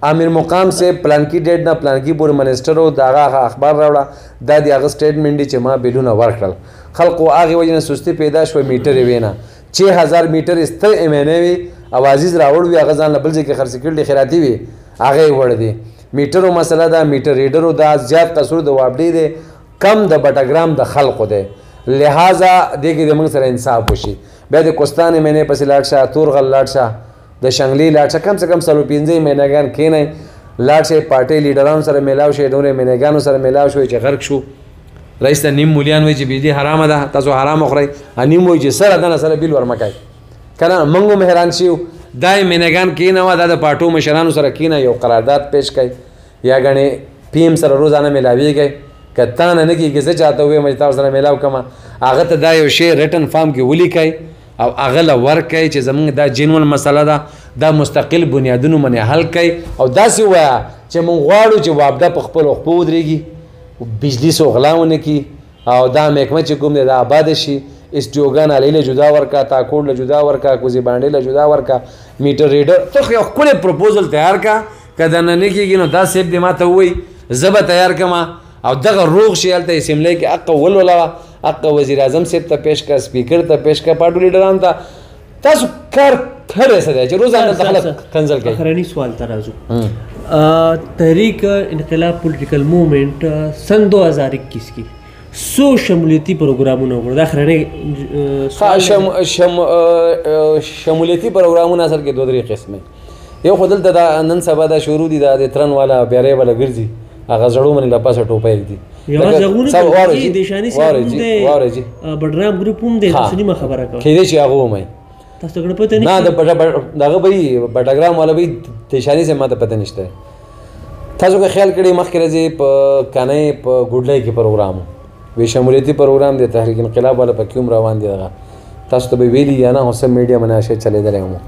امیر مقام سے پلانکی ډیټ نه پلانکی پورې منسټر و د هغه اخبار راوړه دا د هغه سټیټمنټ دی چې ما بلونه ورکړل خلقو هغې وجې نه سستي پیدا شوه میټرې وې نه 6000 میټر ستر ایم این اے وي او عزیز راوړ وي هغه ځان له بل ځای کې خرڅ کړي خیراتي وي هغه یې وړ دی میټرو مسله ده میټر ریډرو دا زیات قصور د وابډې دی کم د بټاګرام د خلقو دی لہذا دې کې د موږ سره انصاف وشي بیا د کوستان ایم این اے پسې لاړ شه تورغل لاړ شه د شنګلي لاړ شه کم سے کم 15 مینهګان کښېنئ لاړ شئ پارټۍ لیډرانو سره میلاو شئ نورې مینهګانو سره میلاو شوئ چې غرق شو رئیس ته نیم مولیان وایي چې بجلي حرامه ده تاسو حرامه خورئ نیم وایي چې سره دنه سره بیل ورمکئ که نه موږ هم حیران شي دا یې مینهګان کښېنوه دا د پارټو مشرانو سره کښېنه یو قرارداد پیش کړئ یا ګڼې پي ایم سره روزانه میلاویږئ که تا نه نه کېږي زه چاته ووایم چې تاسو سره میلاو کړمه هغه ته دا یو شی ریټن فارم کې ولیکئ او هغه له ورکئ چې زموږ دا جنون مسله ده دا مستقل بنیادونو باندې حل کړئ او داسې ووایه چې موږ غواړو چې وابده په خپلو خپو ودرېږي بجلی څو غلا ونه کړي او دا محکمه چې کوم دی دا آباده شي اسټیوګان علي له جدا ورکړه تاکوډ له جدا ورکړه کوزي باندې له جدا ورکړه میټر ریډر ته یو ښکلی پروپوزل تیار کړه که دا نه کېږي نو دا صاحب دې ما ته ووایي زه به تیار کړم او دغه روغ شي هلته اسمبلی کې حق ولوله حق وزیر اعظم صاحب ته پیش کړه سپیکر ته پیش کړه پارټو لیډرانو ته تاسو کار کړی څه دی چې روزانه د خلک کنزل کوي اخرني سوال ته راځو تحریک انقلاب پولیٹیکل موومنٹ سن 2021 کی سو شمولیتی پروګرامونه وکړل دا اخرني شمولیتی پروګرامونه اصل کې دوه درې قسمه یو خو دلته دا نن سبا دا شروع دي دا د ترن والا بیارې والا ګرځي هغه زړو باندې لپاسه ټوپۍ دي یو ځغونه دي دیشانی سره واره بډرام گروپ هم دي سنیمه خبره کوي کېدې چې هغه ومه تاسو څنګه پته نه دغه به بټاګرام والا به دیشانی سره ماته پته نشته تاسو که خیال کړئ مخکې راځي په کانای په ګوډلای کې پروګرام وی شمولیتی پروګرام دی تحریک انقلاب والا په کوم روان دی دغه تاسو ته به ویلي یا نه اوس میډیا مناشه چلیدلی ومو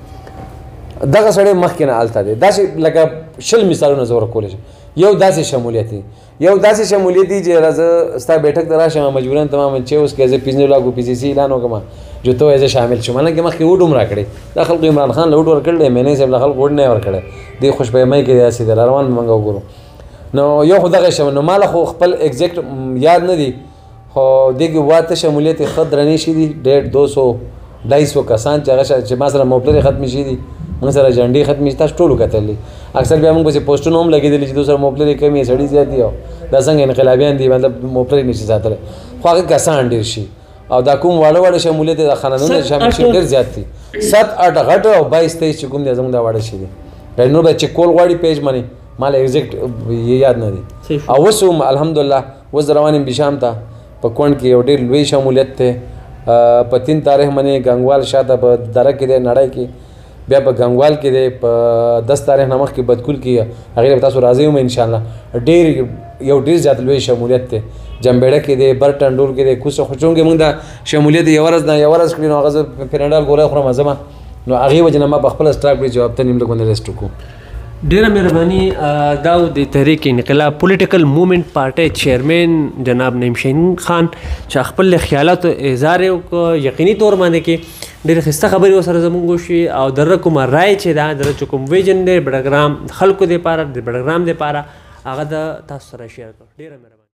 دغه سړی مخکې نه هلته دی داسې لکه شل مثالونه زه ورکولی شم یو داسې شمولیت دی یو داسې شمولیت دی چې زه ستا بیٹک ته راشم مجبورا تماما چې اوس که زه 15 لاکو پی سی سی اعلان وکړم جو ته زه شامل شوم حالانکې مخکې ووټ هم راکړی دا خلکو عمران خان له ووټ ورکړی دی مینې صاحب له خلکو ووټ نه یې ورکړی دې خوشبیمۍ کې داسې دی روان به موږ وګورو نو یو خو دغه شم نو ما له خو خپل ایگزیکټ یاد نه دی خو دې کې واته شمولیت یې ښه درنې شي دي 150-200 کسان چې هغه چې ما سره موپلرې ختمې شي دي موږ سره جنډې ختمې شي تاسو ټولو کتلي اکثر بیا موږ پسې پوسټونه هم لګېدلي چې دوی سره موپلرې کمې سړي زیات دي او دا څنګه انقلابیان دي مطلب موپلرې نشي ساتلی خو هغه کسان ډېر شي او دا کوم واړه واړه شمولیت د خانانونه شامل شي ډېر زیات دي 7-8 غټ او 22-23 چې کوم دي زموږ دا واړه شي دي نور به چې کول غواړي پیج باندې مال ایگزیکټ یاد نه دي او اوس هم الحمدلله اوس روان یم بشام ته په کونډ کې یو ډېر لوی شمولیت دی په 3 تاریخ باندې ګنګوال شاته په دره کې دی نړۍ کې بیا په ګنګوال کې دی په 10 تاریخ نه مخکې بدکول کې هغې به تاسو راځئ هم انشاءالله ډېر یو ډېر زیات لوی شمولیت دی جمبېړه کې دی بر ټنډول کې دی کوڅه خو چونکې موږ دا شمولیت یو ورځ نه یو ورځ کړي نو هغه زه پرنډال ګولۍ خورم ځمه نو هغې وجې نه ما په خپله سټاک پرې جواب ته نیم لږ باندې ریسټ وکړو ډیره مهرباني. دا د تحریک انقلاب پولیټیکل موومنٹ پارټۍ چیئرمین جناب نعیم شاهین خان چې خپل خیالات اظهار وکړ، یقیني تور باندې کې ډېرې ښایسته خبرې ورسره زموږ وشوې او د هغه کومه رایې چې ده د هغه کوم ویژن دی بټګرام خلکو دپاره د بټګرام دپاره هغه د تاسو سره شیر کړ. ډېره مهرباني.